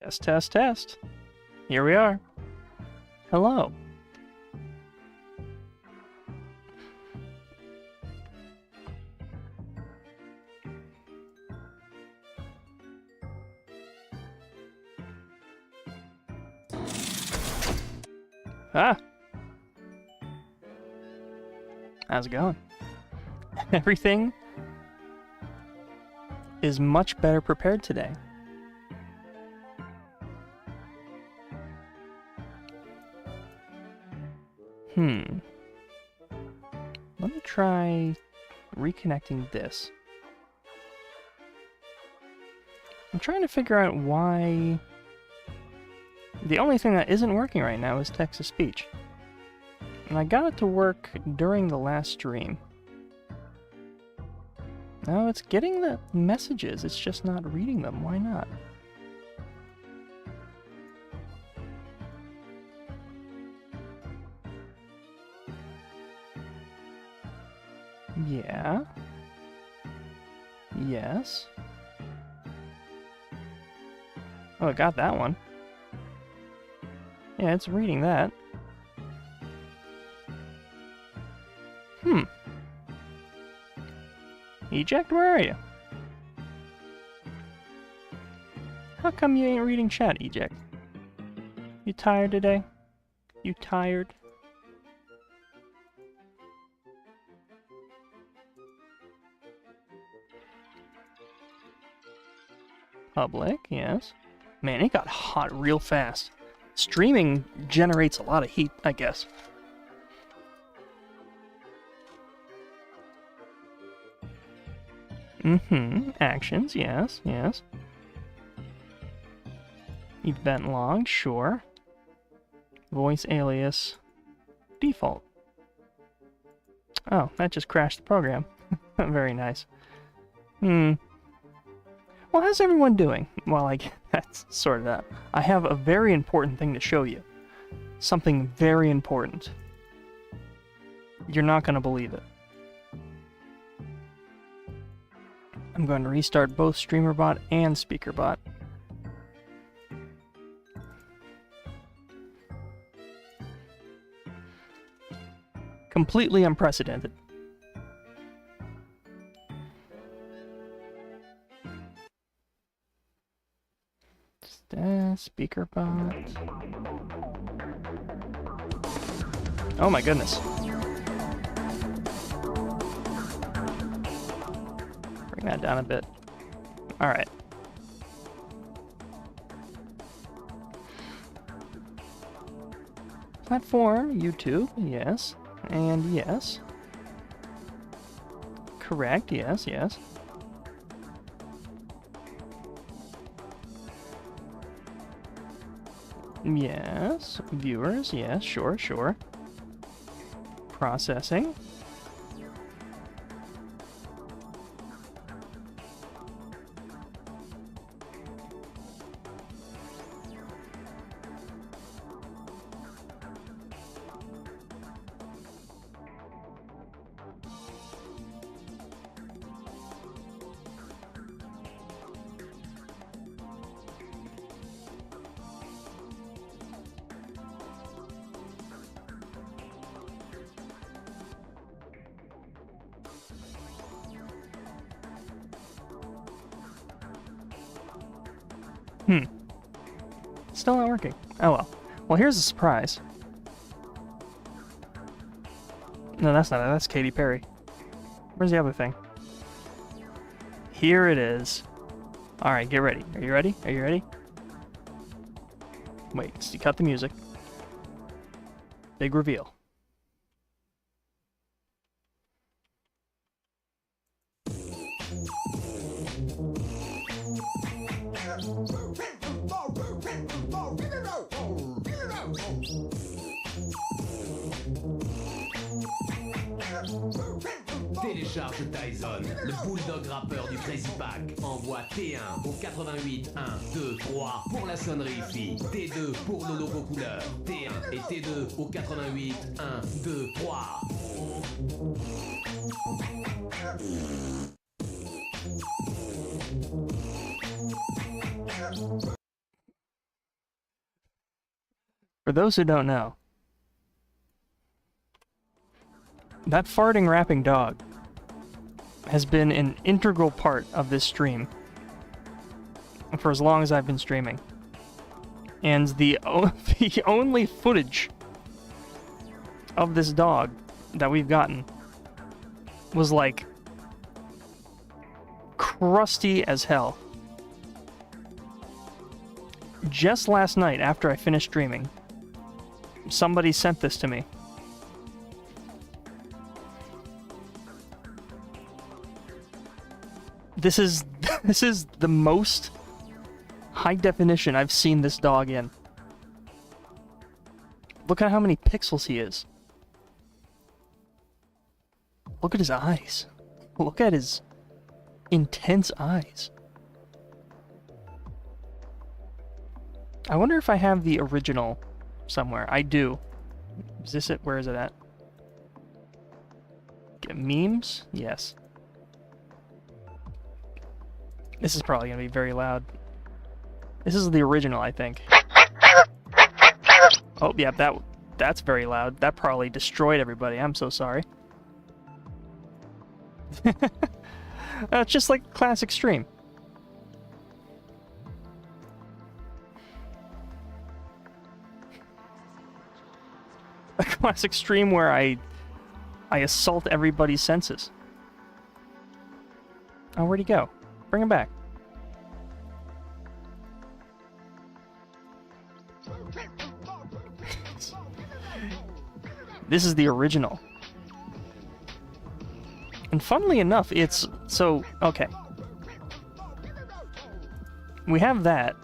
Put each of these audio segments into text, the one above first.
Test, test, test. Here we are. Hello. Ah! How's it going? Everything is much better prepared today. Let me try reconnecting this. I'm trying to figure out why the only thing that isn't working right now is text-to-speech. And I got it to work during the last stream. No, it's getting the messages, it's just not reading them. Why not? Yeah. Yes. Oh, I got that one. Yeah, it's reading that. Eject, where are you? How come you ain't reading chat, Eject? You tired today? You tired? Public, yes. Man, it got hot real fast. Streaming generates a lot of heat, I guess. Actions, yes, yes. Event log, sure. Voice alias, default. Oh, that just crashed the program. Very nice. Well, how's everyone doing? While I get that sorted out, I have a very important thing to show you. Something very important. You're not going to believe it. I'm going to restart both Streamerbot and Speakerbot. Completely unprecedented. Speakerbot. Oh my goodness. Bring that down a bit. Alright. Platform, YouTube, yes. And yes. Correct, yes, yes. Yes. Viewers, yes, sure, sure. Processing. Still not working. Oh well. Well, here's a surprise. No, that's not it. That's Katy Perry. Where's the other thing? Here it is. Alright, get ready. Are you ready? Are you ready? Wait, cut the music. Big reveal. Télécharge Tyson, le bulldog rappeur du Crazy Pack. Envoie T1 au 88 1 2 3 pour la sonnerie FI. T2 pour le logo couleur. T1 et T2 au 88 1 2 3. For those who don't know, that farting rapping dog has been an integral part of this stream for as long as I've been streaming. And the only footage of this dog that we've gotten was like crusty as hell. Just last night, after I finished streaming, somebody sent this to me. This is the most high definition I've seen this dog in. Look at how many pixels he is. Look at his eyes. Look at his intense eyes. I wonder if I have the original somewhere. I do. Is this it? Where is it at? Get memes? Yes. This is probably going to be very loud. This is the original, I think. Oh, yeah, that's very loud. That probably destroyed everybody. I'm so sorry. It's just like classic stream. A classic stream where I assault everybody's senses. Oh, where'd he go? Bring him back. This is the original. And funnily enough, it's... So, okay. We have that.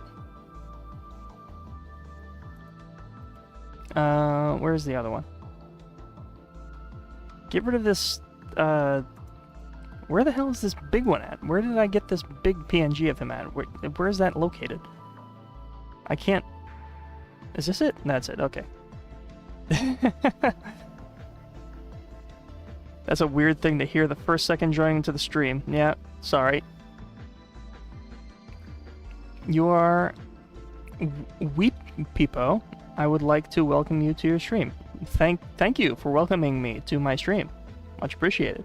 Where's the other one? Get rid of this, where the hell is this big one at? Where did I get this big PNG of him at? Where is that located? I can't... Is this it? That's it, okay. That's a weird thing to hear the first second joining into the stream. Yeah, sorry. You are... Weep Peepo. I would like to welcome you to your stream. Thank you for welcoming me to my stream. Much appreciated.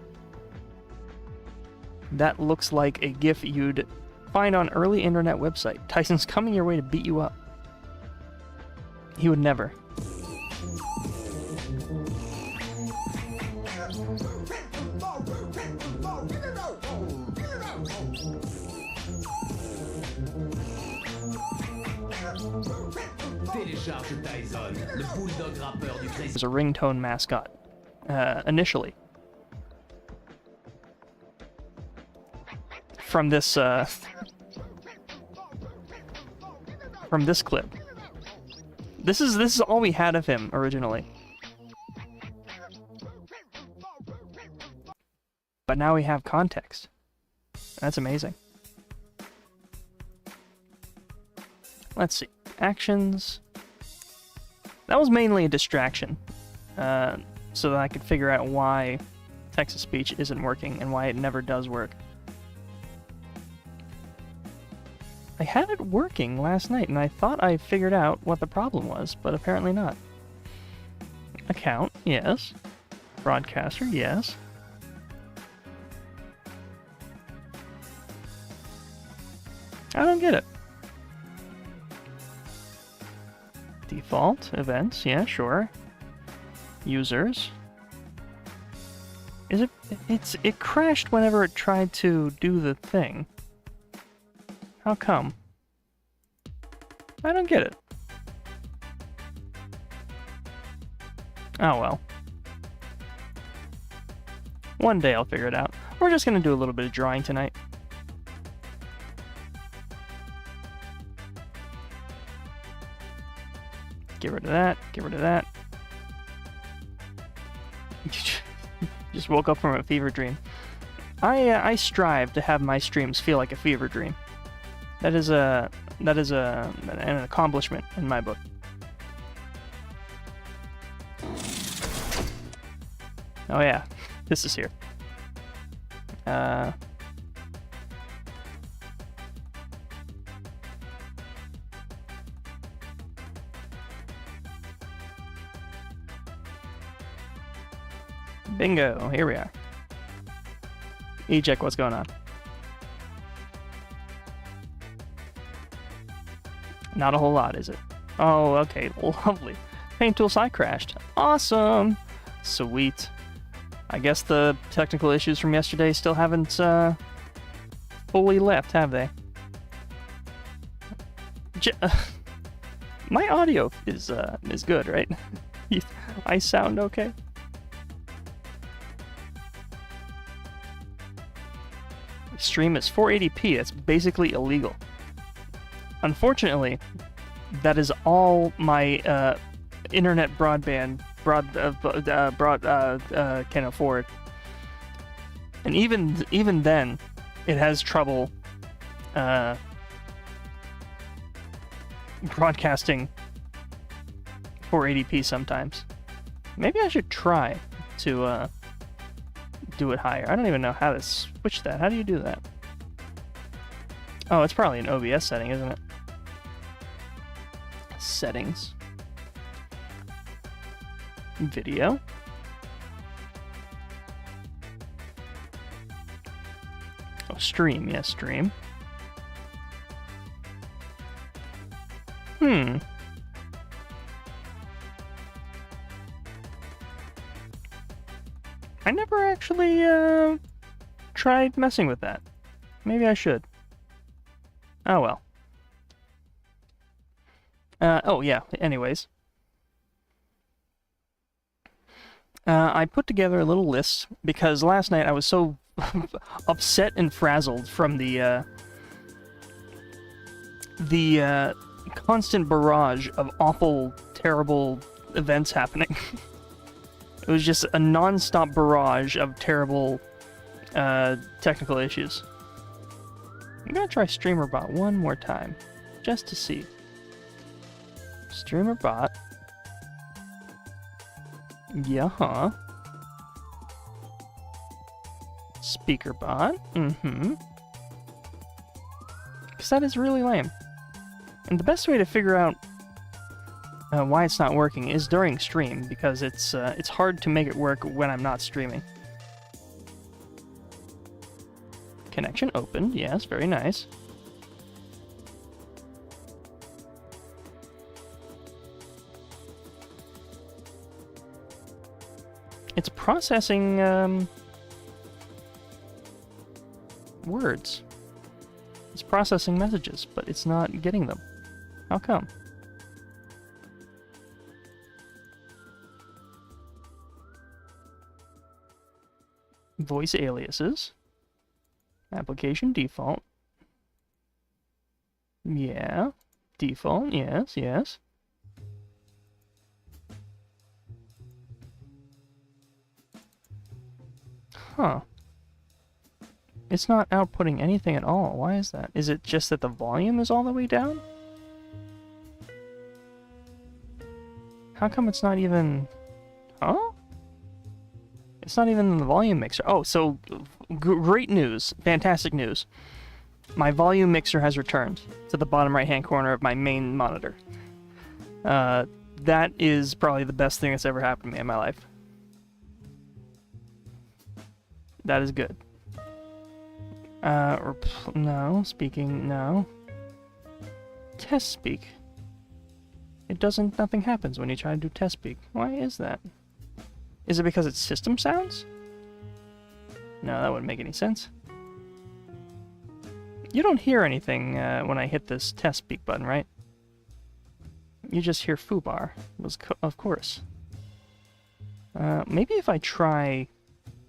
That looks like a GIF you'd find on early internet website. Tyson's coming your way to beat you up. He would never. There's a ringtone mascot, initially. From this clip. This is all we had of him originally. But now we have context. That's amazing. Let's see. Actions. That was mainly a distraction, so that I could figure out why text-to-speech isn't working and why it never does work. I had it working last night, and I thought I figured out what the problem was, but apparently not. Account, yes. Broadcaster, yes. I don't get it. Default, events, yeah, sure. Users. It crashed whenever it tried to do the thing. How come? I don't get it. Oh well. One day I'll figure it out. We're just gonna do a little bit of drawing tonight. Get rid of that, get rid of that. Just woke up from a fever dream. I strive to have my streams feel like a fever dream. That is an accomplishment in my book. Oh yeah, this is here. Bingo, here we are. Eject, what's going on? Not a whole lot, is it? Oh, okay, lovely. Paint Tools SAI crashed. Awesome! Sweet. I guess the technical issues from yesterday still haven't fully left, have they? My audio is good, right? I sound okay? Stream is 480p. That's basically illegal. Unfortunately, that is all my internet broadband can afford. And even then, it has trouble broadcasting 480p sometimes. Maybe I should try to do it higher. I don't even know how to switch that. How do you do that? Oh, it's probably an OBS setting, isn't it? Settings. Video. Oh, stream. Yes, stream. I never actually tried messing with that. Maybe I should. Oh well. Oh yeah, anyways. I put together a little list because last night I was so upset and frazzled from the constant barrage of awful, terrible events happening. It was just a non-stop barrage of terrible technical issues. I'm gonna try Streamerbot one more time, just to see. Streamerbot. Yeah, huh? Speakerbot. Because that is really lame. And the best way to figure out why it's not working is during stream, because it's hard to make it work when I'm not streaming. Connection opened, yes, very nice. It's processing words. It's processing messages, but it's not getting them. How come? Voice aliases. Application default. Yeah. Default, yes, yes. Huh. It's not outputting anything at all. Why is that? Is it just that the volume is all the way down? How come it's not even... Huh? It's not even in the volume mixer. Oh, so great news. Fantastic news. My volume mixer has returned to the bottom right-hand corner of my main monitor. That is probably the best thing that's ever happened to me in my life. That is good. No. Speaking, no. Test speak. It doesn't, nothing happens when you try to do test speak. Why is that? Is it because it's system sounds? No, that wouldn't make any sense. You don't hear anything when I hit this test speak button, right? You just hear foobar, of course. Maybe if I try...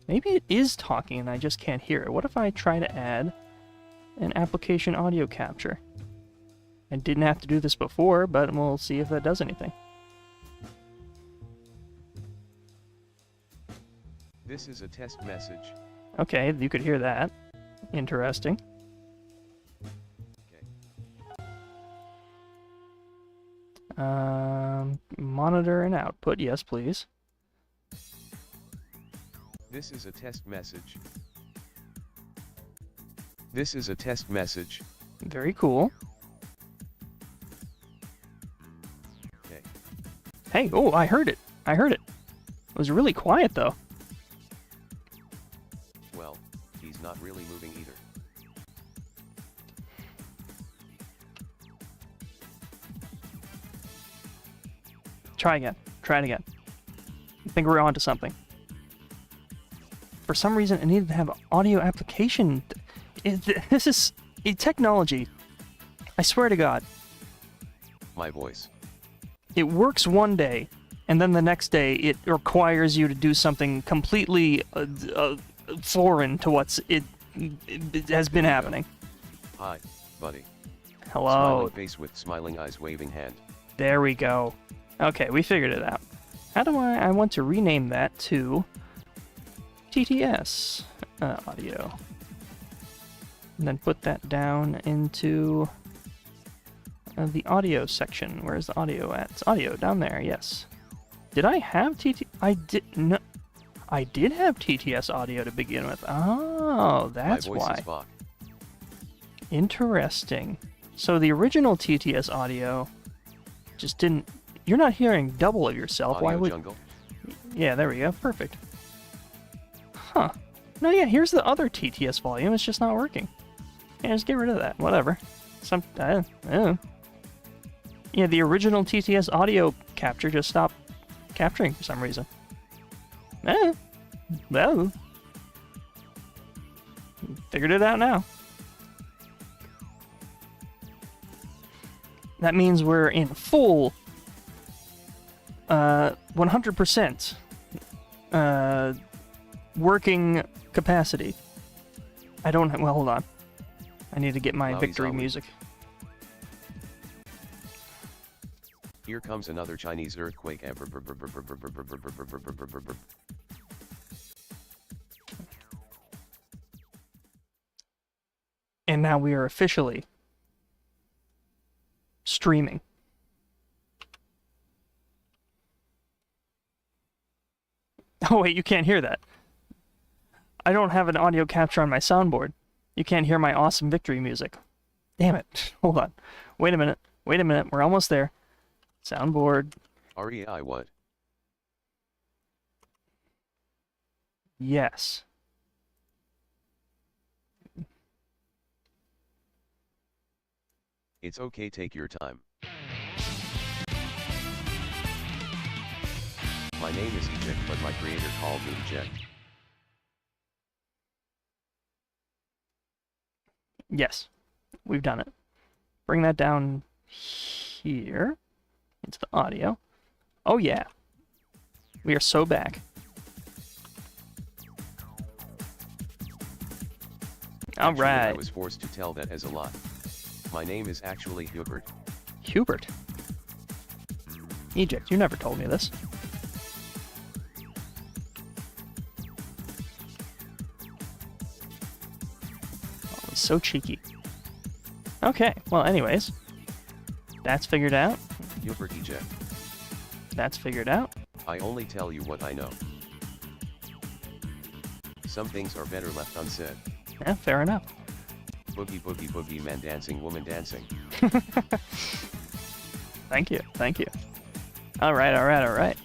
Maybe it is talking and I just can't hear it. What if I try to add an application audio capture? I didn't have to do this before, but we'll see if that does anything. This is a test message. Okay, you could hear that. Interesting. Okay. Monitor and output, yes please. This is a test message. This is a test message. Very cool. Okay. Hey, oh, I heard it. I heard it. It was really quiet though. He's not really moving either. Try again. Try it again. I think we're onto something. For some reason, I needed to have audio application. This is technology. I swear to God. My voice. It works one day, and then the next day it requires you to do something completely foreign to what's it has been happening. Hi, buddy. Hello. Smiling face with smiling eyes, waving hand. There we go. Okay, we figured it out. How do I want to rename that to TTS audio. And then put that down into the audio section. Where's the audio at? It's audio down there, yes. Did I have I did have TTS audio to begin with. Oh, that's My voice why. is Bach. Interesting. So the original TTS audio just didn't... You're not hearing double of yourself. Why Audio would... jungle. Yeah, there we go. Perfect. Huh. No, yeah, here's the other TTS volume. It's just not working. Yeah, just get rid of that. Whatever. Yeah, the original TTS audio capture just stopped capturing for some reason. Well. Figured it out now. That means we're in full 100% working capacity. I don't have... Well, hold on. I need to get my victory music. Here comes another Chinese earthquake. And now we are officially streaming. Oh wait, you can't hear that. I don't have an audio capture on my soundboard. You can't hear my awesome victory music. Damn it. Hold on. Wait a minute. Wait a minute. We're almost there. Soundboard. REI what? Yes. It's okay, take your time. My name is Eject, but my creator called me Eject. Yes. We've done it. Bring that down here into the audio. Oh yeah. We are so back. All Actually, right. I was forced to tell that as a lie. My name is actually Hubert. Hubert. Eject, you never told me this. Oh, he's so cheeky. Okay, well anyways. That's figured out. Hubert Eject. That's figured out. I only tell you what I know. Some things are better left unsaid. Yeah, fair enough. Boogie boogie boogie, man dancing, woman dancing. Thank you, thank you. Alright, alright, alright.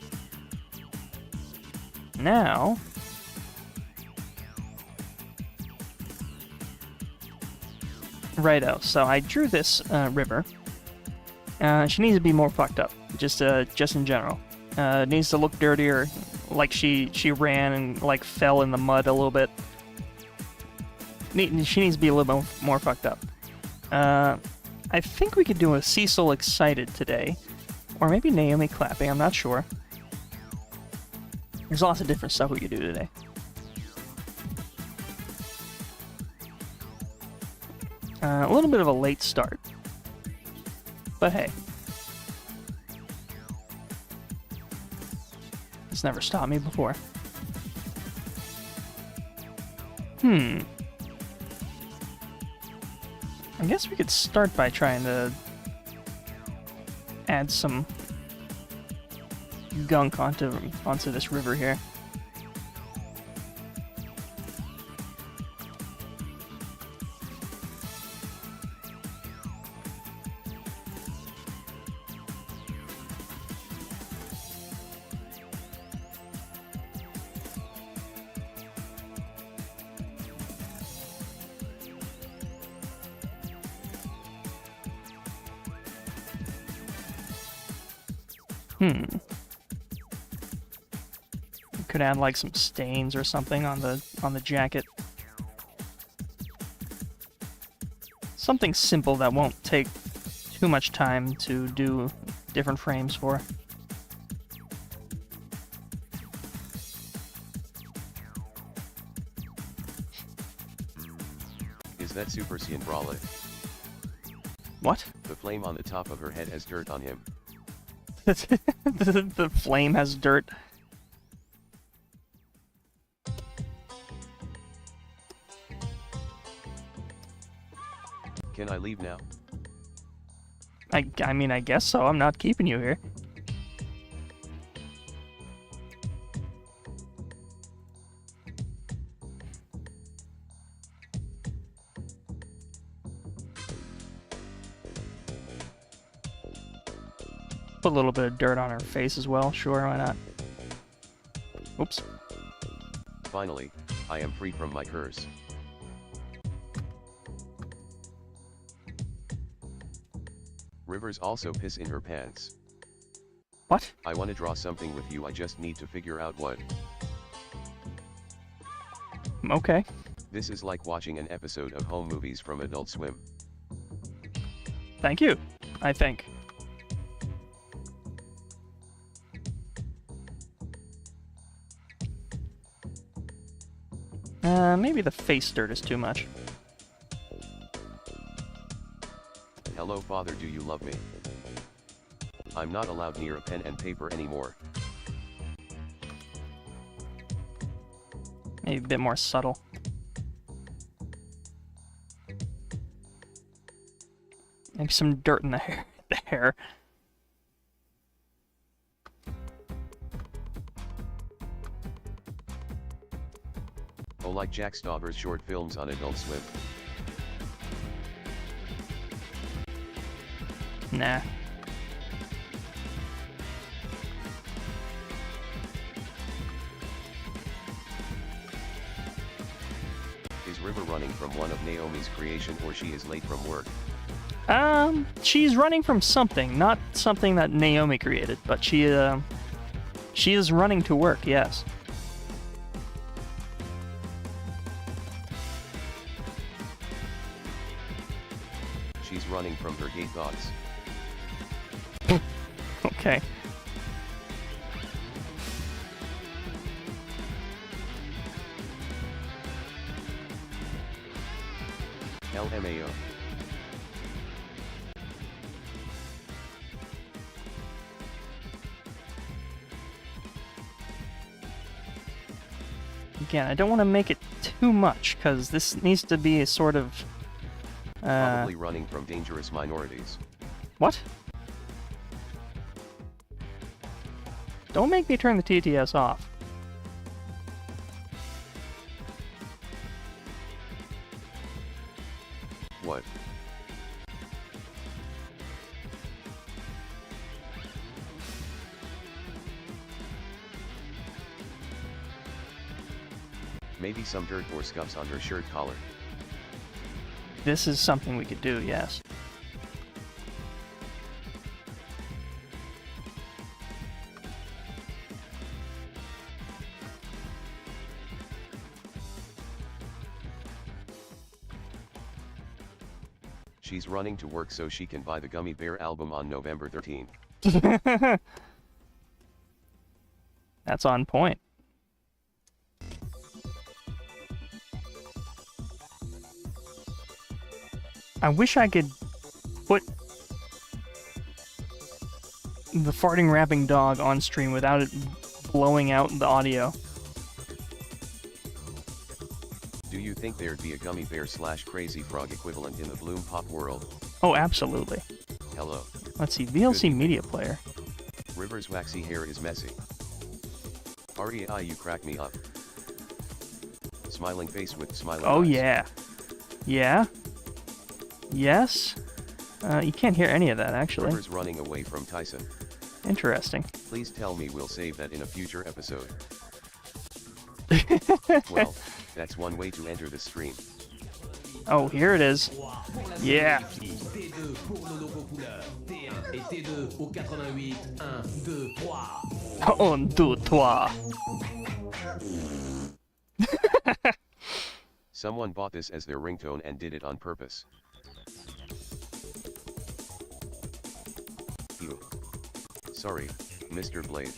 Now... Righto, so I drew this river. She needs to be more fucked up, just in general. It needs to look dirtier, like she ran and like fell in the mud a little bit. She needs to be a little bit more fucked up. I think we could do a Cecil excited today, or maybe Naomi clapping. I'm not sure. There's lots of different stuff we could do today. A little bit of a late start, but hey, it's never stopped me before. I guess we could start by trying to add some gunk onto this river here. Could add like some stains or something on the jacket. Something simple that won't take too much time to do different frames for. Is that Super Saiyan Brawler? What? The flame on the top of her head has dirt on him. The flame has dirt. Can I leave now? I mean, I guess so. I'm not keeping you here. Put a little bit of dirt on her face as well. Sure, why not? Oops. Finally, I am free from my curse. Rivers also piss in her pants. What? I want to draw something with you, I just need to figure out what. Okay. This is like watching an episode of home movies from Adult Swim. Thank you, I think. Maybe the face dirt is too much. Hello father, do you love me? I'm not allowed near a pen and paper anymore. Maybe a bit more subtle. Maybe some dirt in the hair. The hair. Oh, like Jack Stauber's short films on Adult Swim. Nah. Is River running from one of Naomi's creation, or she is late from work? She's running from something, not something that Naomi created, but she is running to work, yes. She's running from her gay thoughts. Okay. LMAO. Again, I don't want to make it too much, because this needs to be a sort of... Probably running from dangerous minorities. What? Don't make me turn the TTS off. What? Maybe some dirt or scuffs on her shirt collar. This is something we could do, yes. She's running to work so she can buy the Gummy Bear album on November 13. That's on point. I wish I could put the farting rapping dog on stream without it blowing out the audio. Do you think there'd be a Gummy Bear / Crazy Frog equivalent in the Bloom Pop world? Oh, absolutely. Hello. Let's see, VLC Media Player. River's waxy hair is messy. REI, you crack me up. Smiling face with smiling Oh eyes. yeah. Yeah. Yes. You can't hear any of that, actually. River's running away from Tyson. Interesting. Please tell me we'll save that in a future episode. Well, that's one way to enter the stream. Oh, here it is. Yeah. T2 pour le logo couleur. T1 et T2 au 88. 1, 2, 3. 1, 2, 3. Someone bought this as their ringtone and did it on purpose. Ew. Sorry, Mr. Blade.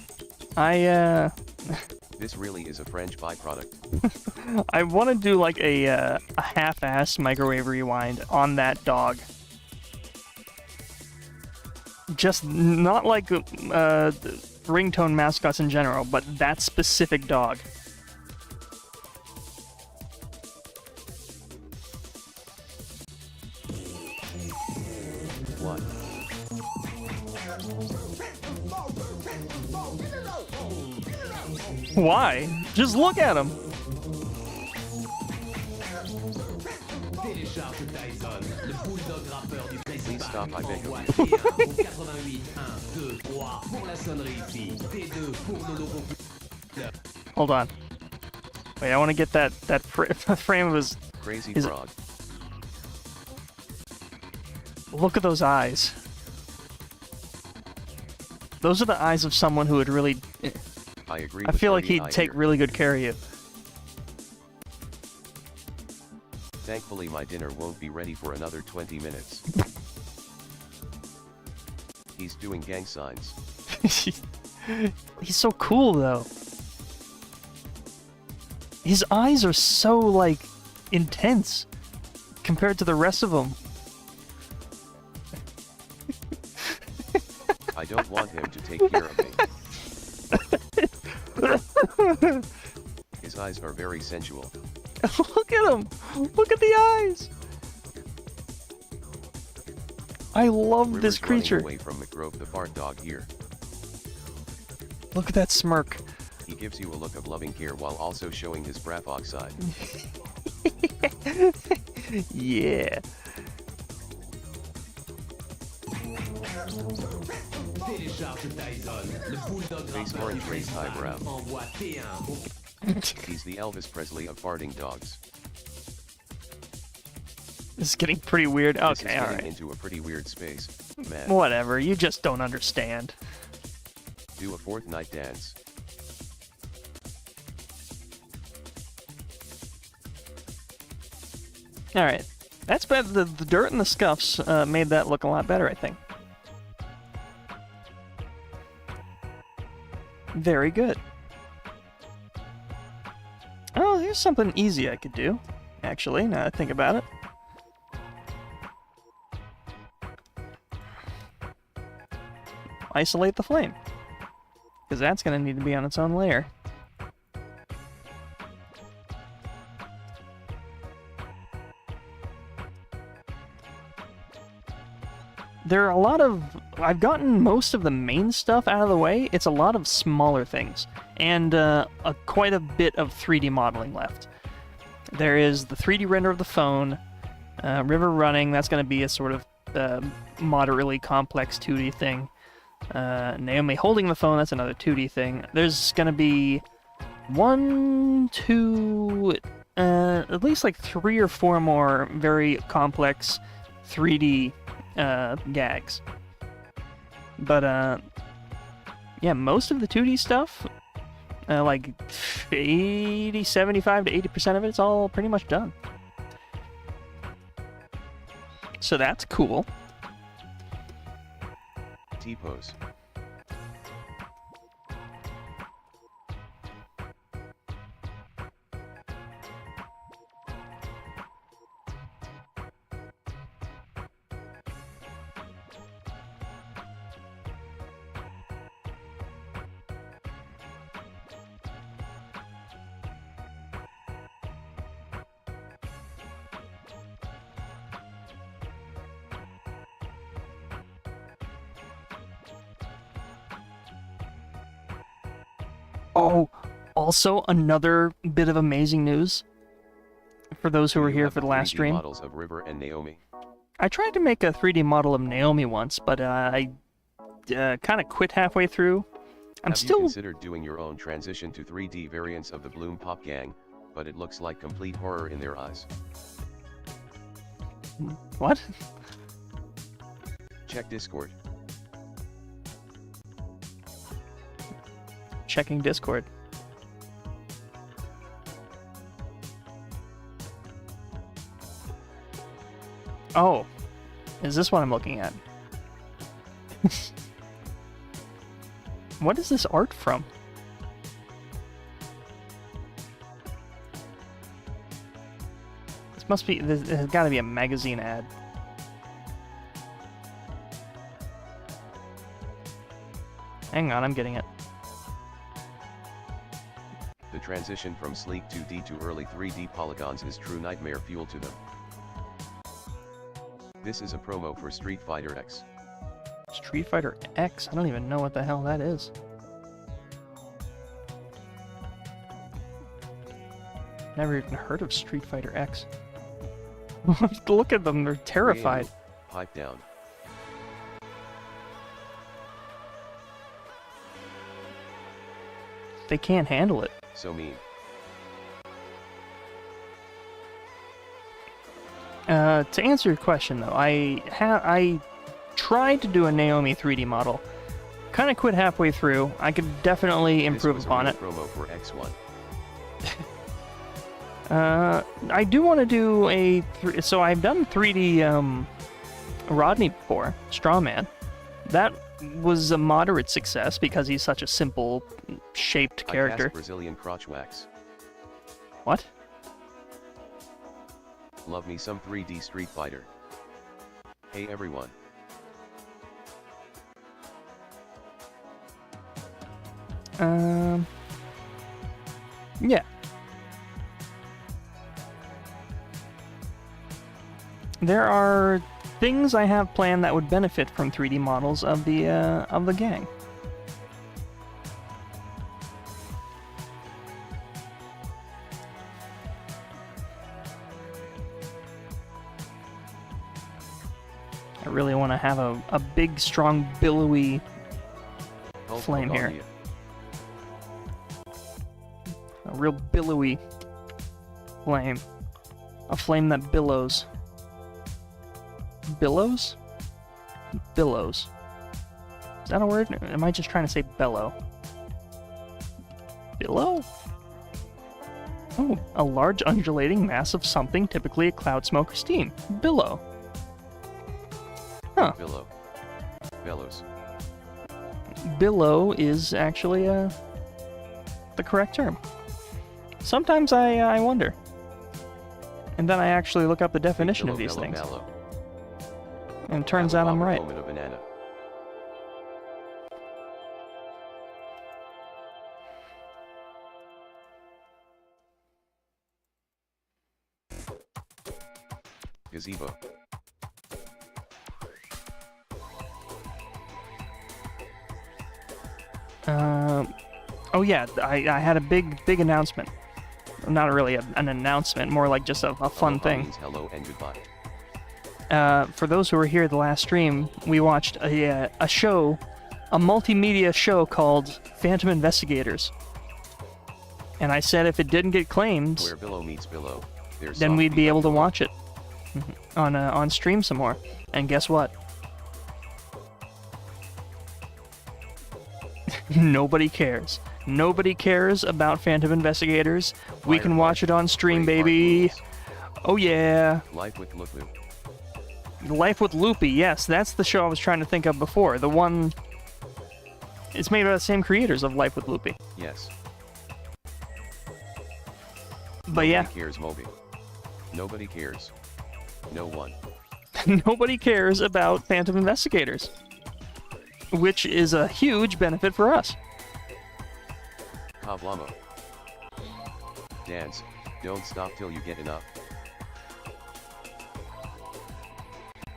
This really is a French byproduct. I want to do like a half-ass microwave rewind on that dog. Just not like ringtone mascots in general, but that specific dog. What? Why? Just look at him. Télécharge Tyson, le bulldog rappeur du Please stop, I beg of Envoie you. T1 au 88. 1, 2, 3 pour la sonnerie ici. T2 pour le logo couleur. Hold on. Wait, I want to get that frame of his. Crazy Is it- frog. Look at those eyes. Those are the eyes of someone who would really. I agree. I with feel like Bernie he'd I take here. really good care of you. Thankfully, my dinner won't be ready for another 20 minutes. He's doing gang signs. He's so cool, though. His eyes are so, like, intense compared to the rest of them. I don't want him to take care of me. His eyes are very sensual. Look at him! Look at the eyes! I love this River's running creature. away from McGrove the fart dog here. Look at that smirk. He gives you a look of loving care while also showing his brafog side. Yeah. Télécharge Tyson, le bulldog Face rappeur du orange raised principal. eyebrow. Envoie T1 au He's the Elvis Presley of farting dogs. This is getting pretty weird. This is Okay, getting alright. into a pretty weird space, man. Whatever, you just don't understand. Do a Fortnite dance. Alright. That's better. The dirt and the scuffs made that look a lot better, I think. Very good. Oh, here's something easy I could do, actually, now that I think about it. Isolate the flame. Because that's going to need to be on its own layer. There are a lot of... I've gotten most of the main stuff out of the way. It's a lot of smaller things. And quite a bit of 3D modeling left. There is the 3D render of the phone. River running, that's going to be a sort of moderately complex 2D thing. Naomi holding the phone, that's another 2D thing. There's going to be at least like 3 or 4 more very complex 3D gags. But, yeah, most of the 2D stuff, like 75 to 80% of it's all pretty much done. So that's cool. T-pose. Oh, also another bit of amazing news for those who Do were you here have for the last 3D stream. models of River and Naomi. I tried to make a 3D model of Naomi once, but I kind of quit halfway through. I'm Have still... you considered doing your own transition to 3D variants of the Bloom Pop Gang, but it looks like complete horror in their eyes. What? Check Discord. Checking Discord. Oh, is this what I'm looking at? What is this art from? This must be, this has got to be a magazine ad. Hang on, I'm getting it. The transition from sleek 2D to early 3D polygons is true nightmare fuel to them. This is a promo for Street Fighter X. Street Fighter X? I don't even know what the hell that is. Never even heard of Street Fighter X. Look at them, they're terrified. Pipe down. They can't handle it. So mean. To answer your question though, I tried to do a Naomi 3D model. Kind of quit halfway through. I could definitely improve upon it. Promo for X1. I do want to do so I've done 3D Rodney before, Strawman. That was a moderate success because he's such a simple shaped character. I cast Brazilian crotch wax. What? Love me some 3D Street Fighter. Hey everyone. Yeah. There are things I have planned that would benefit from 3D models of the gang. I really want to have a big, strong, billowy flame here. A real billowy flame. A flame that billows. Billows? Billows. Is that a word? Or am I just trying to say bellow? Billow? Oh, a large undulating mass of something, typically a cloud, smoke, or steam. Billow. Huh. Billow. Bellows. Billow is actually the correct term. Sometimes I wonder. And then I actually look up the definition of these things. Mallow. And it turns out I'm right. Moment of banana. Gazebo. Oh yeah, I had a big announcement. Not really an announcement, more like just a fun thing. Means hello and goodbye. For those who were here at the last stream, we watched a show, a multimedia show called Phantom Investigators. And I said if it didn't get claimed, Where Billow meets Billow, then we'd be able to watch it on stream some more. And guess what? Nobody cares. Nobody cares about Phantom Investigators. We can watch it on stream, baby. Oh yeah. Life with Loopy. Life with Loopy, yes, that's the show I was trying to think of before. The one... It's made by the same creators of Life with Loopy. Yes. But yeah. Nobody cares, Moby. Nobody cares. No one. Nobody cares about Phantom Investigators. Which is a huge benefit for us. Kablamo. Dance, don't stop till you get enough.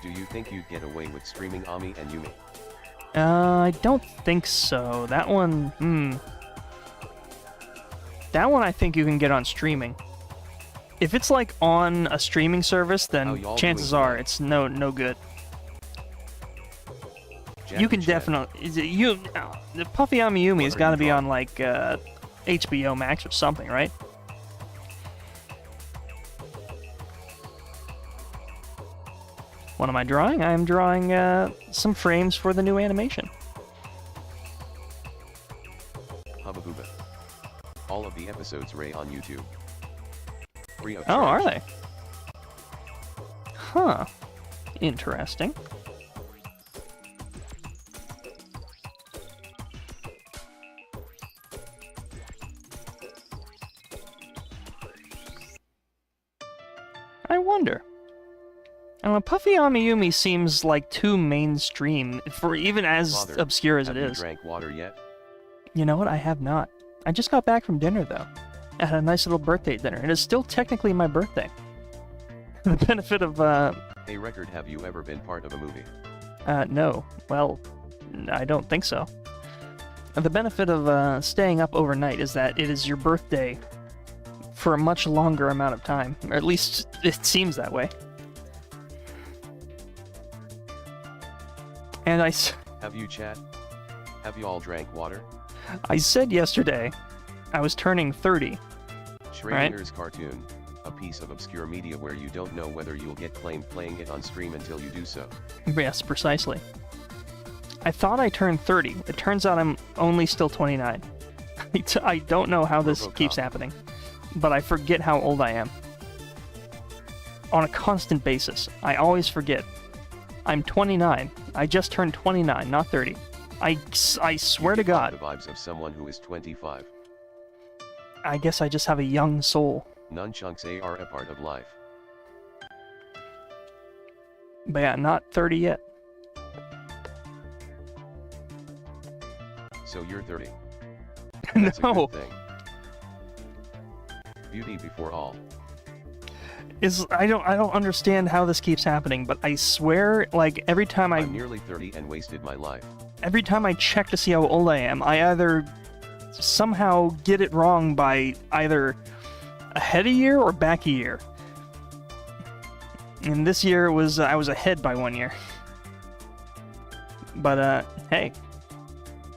Do you think you'd get away with streaming Ami and Yumi? I don't think so. That one, That one I think you can get on streaming. If it's like on a streaming service, then chances are it's no good. You can definitely... The Puffy Ami Yumi has got to be on like HBO Max or something, right? What am I drawing? I am drawing some frames for the new animation. Hubba Booba. All of the episodes Ray on YouTube. Free of Oh, charge. are they? Huh. Interesting. I wonder. Puffy Amiyumi seems like too mainstream for even as Father, obscure as it have you is. drank water yet? You know what? I have not. I just got back from dinner though. I had a nice little birthday dinner. It is still technically my birthday. The benefit of Hey Record, have you ever been part of a movie? no. Well, I don't think so. The benefit of staying up overnight is that it is your birthday for a much longer amount of time. Or at least it seems that way. And Have you chat? Have you all drank water? I said yesterday I was turning 30. Schrodinger's cartoon, a piece of obscure media where you don't know whether you'll get claimed playing it on stream until you do so. Yes, precisely. I thought I turned 30. It turns out I'm only still 29. I don't know how this keeps happening, but I forget how old I am. On a constant basis. I always forget. I'm 29. I just turned 29, not 30. I swear to God. The vibes of someone who is 25. I guess I just have a young soul. Nunchucks are a part of life. But yeah, not 30 yet. So you're 30. No. That's a good thing. Beauty before all. I don't understand how this keeps happening, but I swear, like, every time I'm nearly 30 and wasted my life. every time I check to see how old I am, I either somehow get it wrong by either ahead a year or back a year. And this year was I was ahead by 1 year. But hey,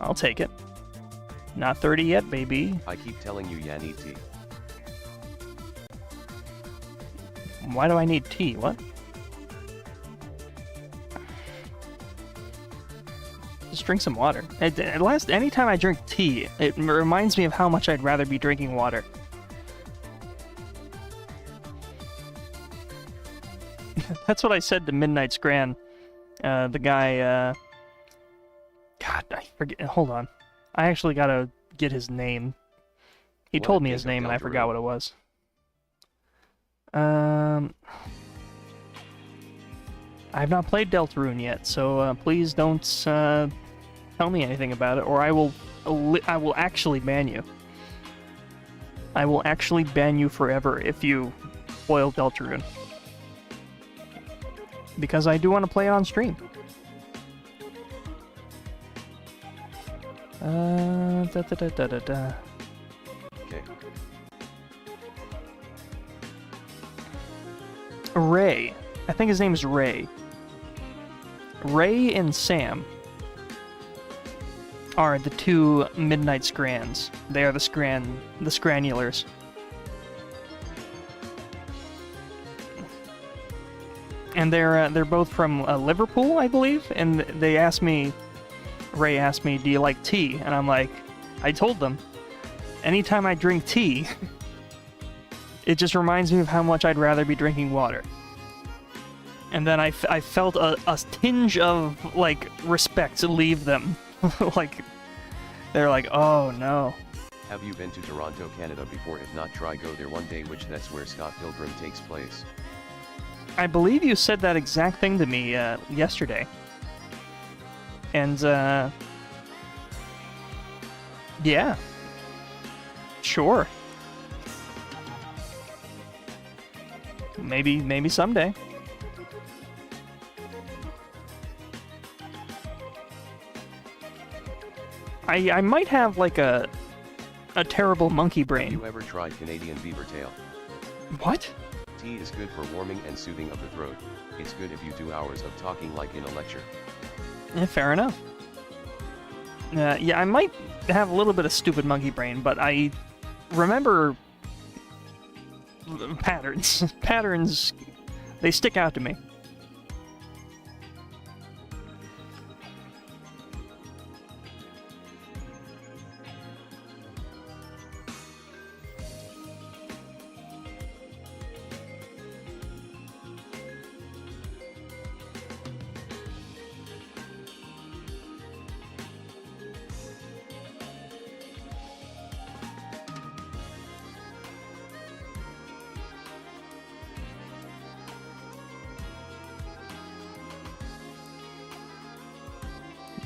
I'll take it. Not 30 yet, baby. I keep telling you, yeah, need tea. Why do I need tea? What? Just drink some water. Anytime I drink tea, it reminds me of how much I'd rather be drinking water. That's what I said to Midnight Scran. The guy, God, I forget. Hold on. I actually gotta get his name. He What told a me king his of name and I Deltarune. forgot what it was. I've not played Deltarune yet, so please don't tell me anything about it, or I will actually ban you. I will actually ban you forever if you spoil Deltarune. Because I do want to play it on stream. Okay. Ray. I think his name is Ray. Ray and Sam are the two Midnight Scrans. They are the Scranulars. And they're both from Liverpool, I believe. And they asked me, Ray asked me, "Do you like tea?" And I'm like, I told them, anytime I drink tea, it just reminds me of how much I'd rather be drinking water. And then I felt a tinge of, like, respect to leave them. Like, they're like, oh no. Have you been to Toronto, Canada before? If not, try go there one day, which that's where Scott Pilgrim takes place. I believe you said that exact thing to me yesterday. And, yeah. Sure. Maybe someday. I might have, like, a terrible monkey Have brain. you ever tried Canadian beaver tail? What? Tea is good for warming and soothing of the throat. It's good if you do hours of talking like in a lecture. Yeah, fair enough. Yeah, I might have a little bit of stupid monkey brain, but I remember patterns. Patterns, they stick out to me.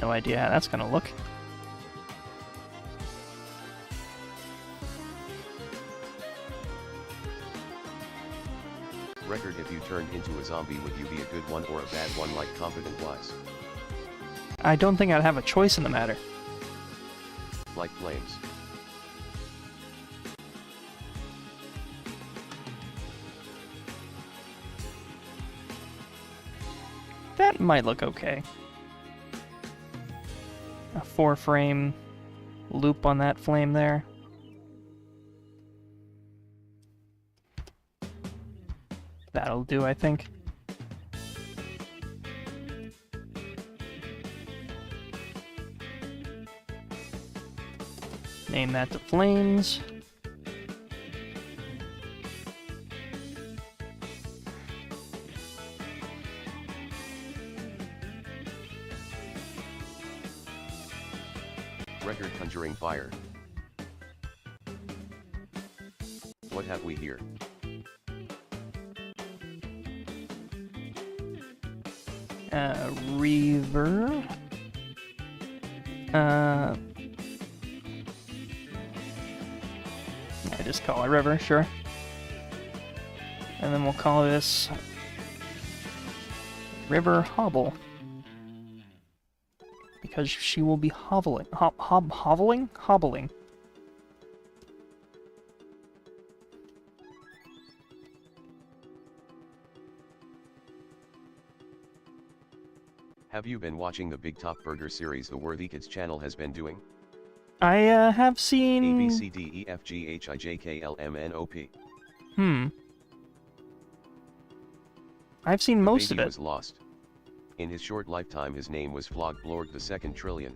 no idea how that's gonna look. Record, if you turned into a zombie, would you be a good one or a bad one like Competent Wise? I don't think I'd have a choice in the matter. Like Flames. That might look okay. A 4-frame loop on that flame there. That'll do, I think. Name that to Flames. Record, conjuring fire. What have we here? River. I just call it River, sure. And then we'll call this River Hobble. Because she will be hobbling. Hobbling? Hobbling. Have you been watching the Big Top Burger series the Worthy Kids channel has been doing? I have seen... A, B, C, D, E, F, G, H, I, J, K, L, M, N, O, P. I've seen most of The baby it. was lost. In his short lifetime his name was Flog Blorg the Second Trillion.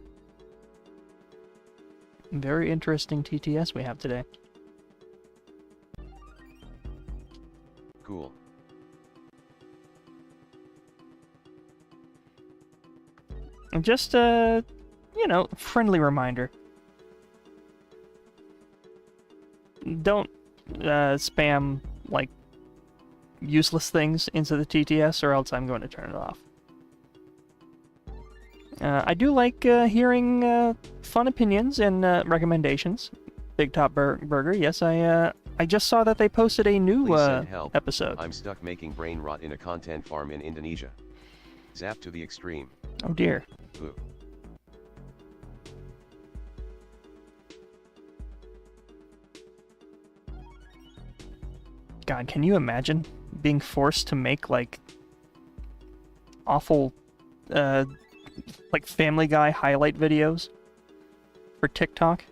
Very interesting TTS we have today. Cool. Just a, friendly reminder. Don't spam, like, useless things into the TTS, or else I'm going to turn it off. I do like hearing fun opinions and recommendations. Big Top Burger, yes, I just saw that they posted a new Please send help. episode. I'm stuck making brain rot in a content farm in Indonesia. Zap to the extreme. Oh dear. Ooh. God, can you imagine being forced to make, like, awful, like, Family Guy highlight videos for TikTok?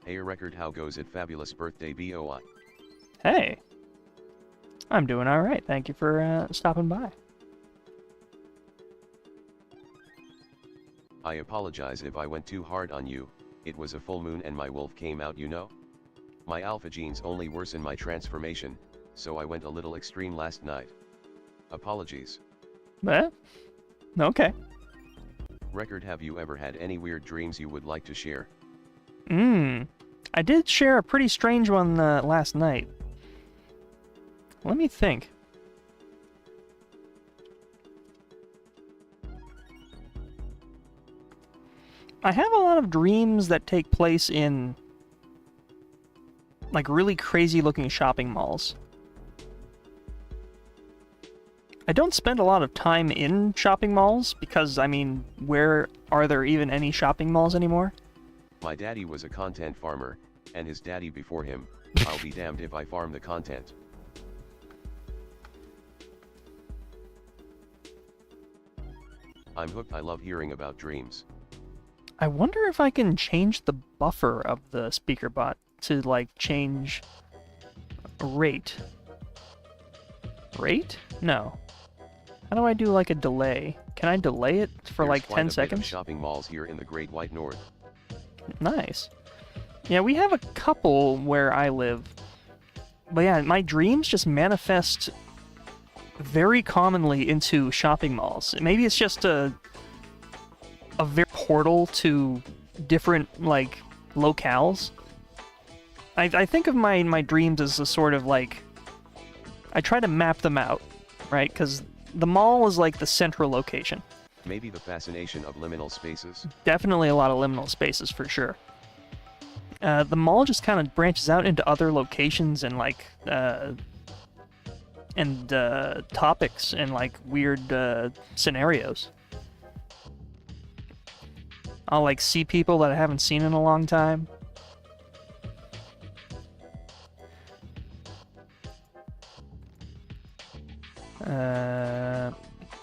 Hey, Record, how goes it? Fabulous birthday, BOI. Hey. I'm doing alright, thank you for stopping by. I apologize if I went too hard on you, it was a full moon and my wolf came out, you know? My alpha genes only worsen my transformation, so I went a little extreme last night. Apologies. Okay. Record, have you ever had any weird dreams you would like to share? I did share a pretty strange one last night. Let me think. I have a lot of dreams that take place in, like, really crazy looking shopping malls. I don't spend a lot of time in shopping malls because, I mean, where are there even any shopping malls anymore? My daddy was a content farmer, and his daddy before him. I'll be damned if I farm the content. I'm hooked. I love hearing about dreams. I wonder if I can change the buffer of the Speakerbot to, like, change rate. Rate? No. How do I do, like, a delay? Can I delay it for, There's like, quite 10 a bit of seconds? shopping malls here in the Great White North. Nice. Yeah, we have a couple where I live. But yeah, my dreams just manifest very commonly into shopping malls. Maybe it's just a very portal to different, like, locales. I think of my dreams as a sort of, like, I try to map them out, right? Because the mall is like the central location. Maybe the fascination of liminal spaces? Definitely a lot of liminal spaces for sure. The mall just kind of branches out into other locations and like topics and like weird scenarios. I'll like see people that I haven't seen in a long time.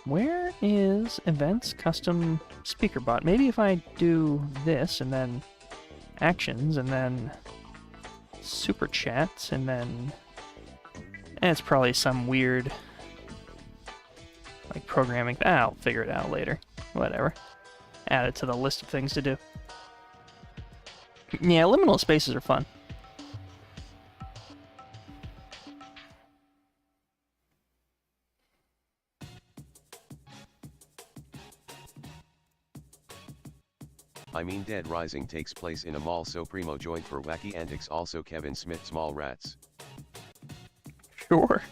Where is events custom speakerbot? Maybe if I do this and then actions and then super chats and then it's probably some weird like programming. I'll figure it out later. Whatever. Add it to the list of things to do. Yeah, liminal spaces are fun. I mean Dead Rising takes place in a mall, so primo joint for wacky antics. Also Kevin Smith's Mallrats. Sure.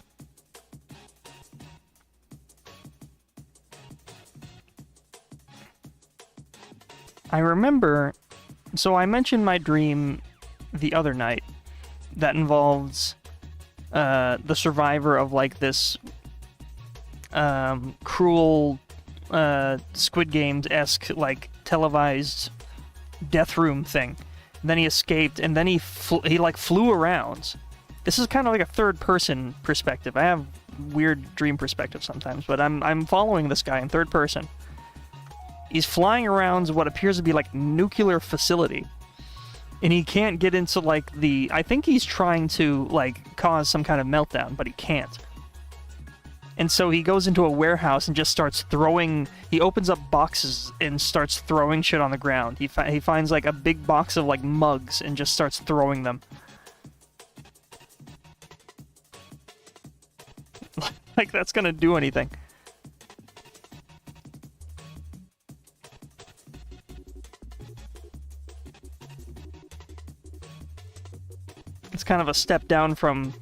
I remember, so I mentioned my dream the other night that involves the survivor of like this cruel Squid Games-esque like televised death room thing. And then he escaped, and then he like flew around. This is kind of like a third-person perspective. I have weird dream perspective sometimes, but I'm following this guy in third person. He's flying around what appears to be like nuclear facility, and he can't get into like the. I think he's trying to like cause some kind of meltdown, but he can't. And so he goes into a warehouse and just starts throwing. He opens up boxes and starts throwing shit on the ground. He finds like a big box of like mugs and just starts throwing them. Like that's gonna do anything. It's kind of a step down from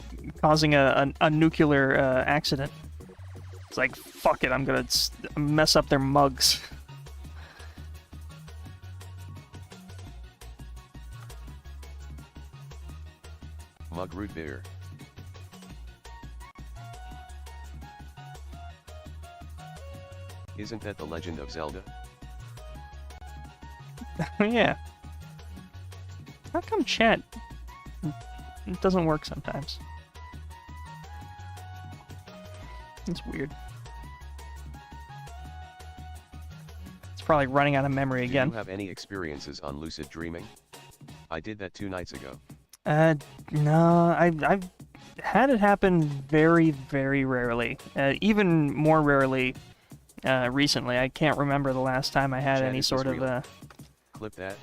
causing a nuclear accident. It's like, fuck it, I'm gonna mess up their mugs. Mug root beer. Isn't that the Legend of Zelda? Yeah. How come chat? It doesn't work sometimes. It's weird. It's probably running out of memory again. Do you have any experiences on lucid dreaming? I did that 2 nights ago. No, I've had it happen very, very rarely. Even more rarely recently. I can't remember the last time I had Chat, any is sort this of real? Clip that.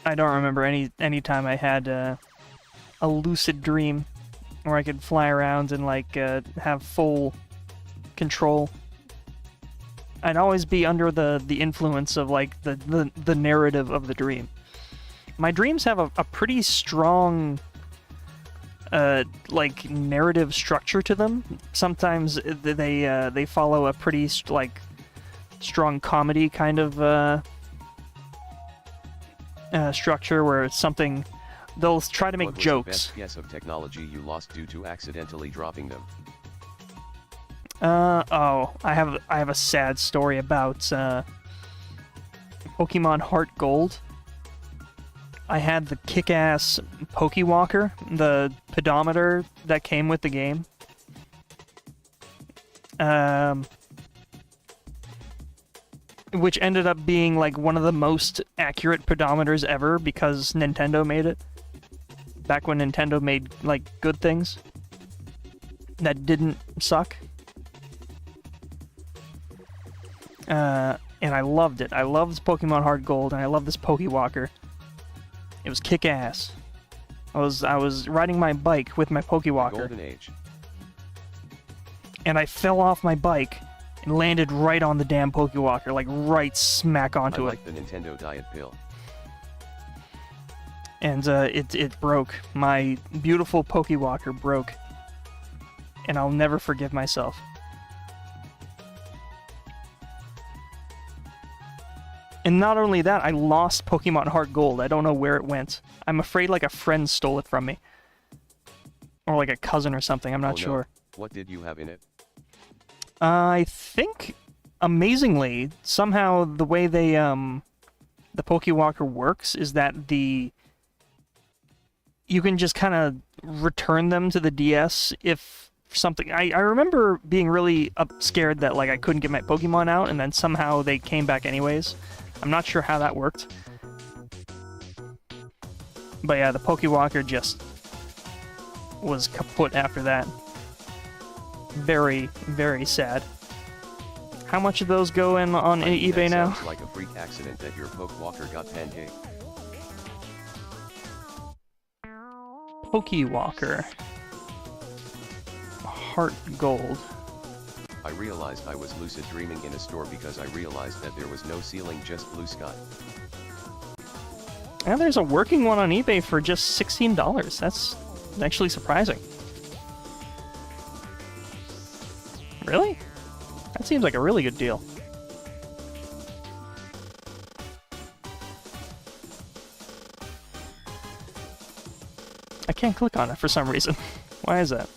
I don't remember any time I had a lucid dream where I could fly around and like have full control. I'd always be under the influence of like the narrative of the dream. My dreams have a pretty strong like narrative structure to them. Sometimes they follow a pretty like strong comedy kind of structure where it's something they'll try to make What was jokes. the best guess of technology you lost due to accidentally dropping them? Oh, I have a sad story about Pokemon Heart Gold. I had the kick-ass Pokewalker, the pedometer that came with the game. Which ended up being like one of the most accurate pedometers ever because Nintendo made it. Back when Nintendo made like good things that didn't suck. And I loved it. I loved Pokemon Heart Gold, and I loved this Pokewalker. It was kick-ass. I was riding my bike with my Pokewalker, Golden Age. and I fell off my bike and landed right on the damn Pokewalker, like right smack onto I it. like the Nintendo Diet Pill. And it broke. My beautiful Pokewalker broke. And I'll never forgive myself. And not only that, I lost Pokemon Heart Gold. I don't know where it went. I'm afraid like a friend stole it from me. Or like a cousin or something, I'm not sure. What did you have in it? I think, amazingly, somehow the way they, the Pokewalker works is that you can just kind of return them to the DS if something... I remember being really scared that, like, I couldn't get my Pokemon out, and then somehow they came back anyways. I'm not sure how that worked. But yeah, the Pokewalker just was kaput after that. Very, very sad. How much of those go in on eBay now? Sounds like a freak accident that your Pokewalker got pancaked. Pokewalker. Heart Gold. I realized I was lucid dreaming in a store because I realized that there was no ceiling, just blue sky. And there's a working one on eBay for just $16. That's actually surprising. Really? That seems like a really good deal. I can't click on it for some reason. Why is that?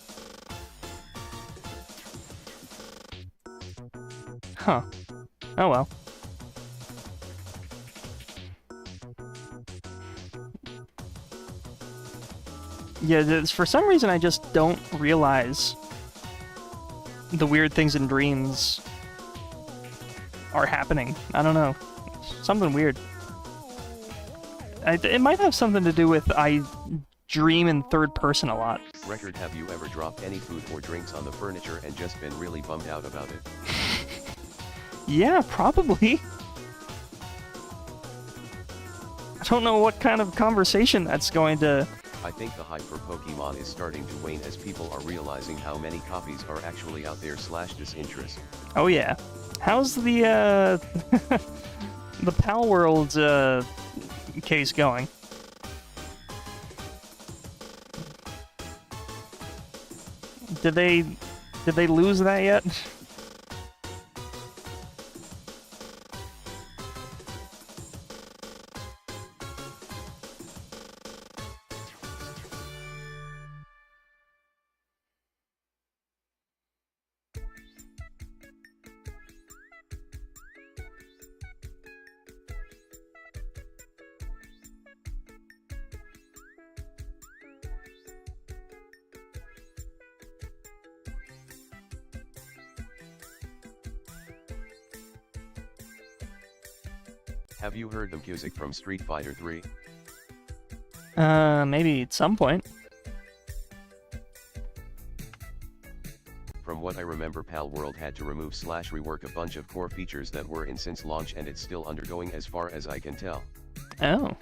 Huh. Oh well. Yeah, for some reason I just don't realize the weird things in dreams are happening. I don't know. Something weird. It might have something to do with I dream in third person a lot. Record, have you ever dropped any food or drinks on the furniture and just been really bummed out about it? Yeah, probably. I don't know what kind of conversation that's going to... I think the hype for Pokemon is starting to wane as people are realizing how many copies are actually out there / disinterest. Oh yeah. How's the, the Pal World, case going? Did they lose that yet? Have you heard the music from Street Fighter 3? Maybe at some point. From what I remember, Pal World had to remove / rework a bunch of core features that were in since launch, and it's still undergoing as far as I can tell. Oh.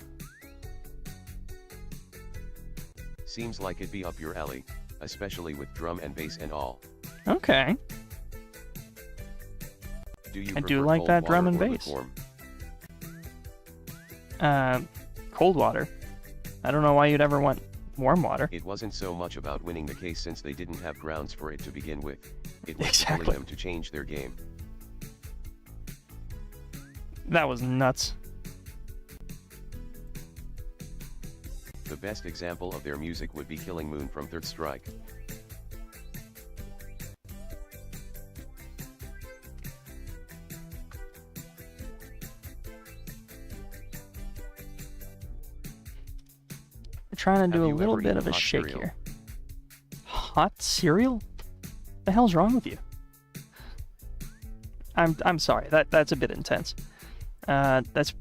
Seems like it'd be up your alley, especially with drum and bass and all. Okay. Do you I do prefer like cold that drum water and or bass. lukewarm? Cold water. I don't know why you'd ever want warm water. It wasn't so much about winning the case since they didn't have grounds for it to begin with. It was Exactly. telling them to change their game. That was nuts. The best example of their music would be Killing Moon from Third Strike. Trying to do Have a you little ever bit eaten of a hot shake cereal? here. Hot cereal? The hell's wrong with you? I'm sorry. That's a bit intense. That's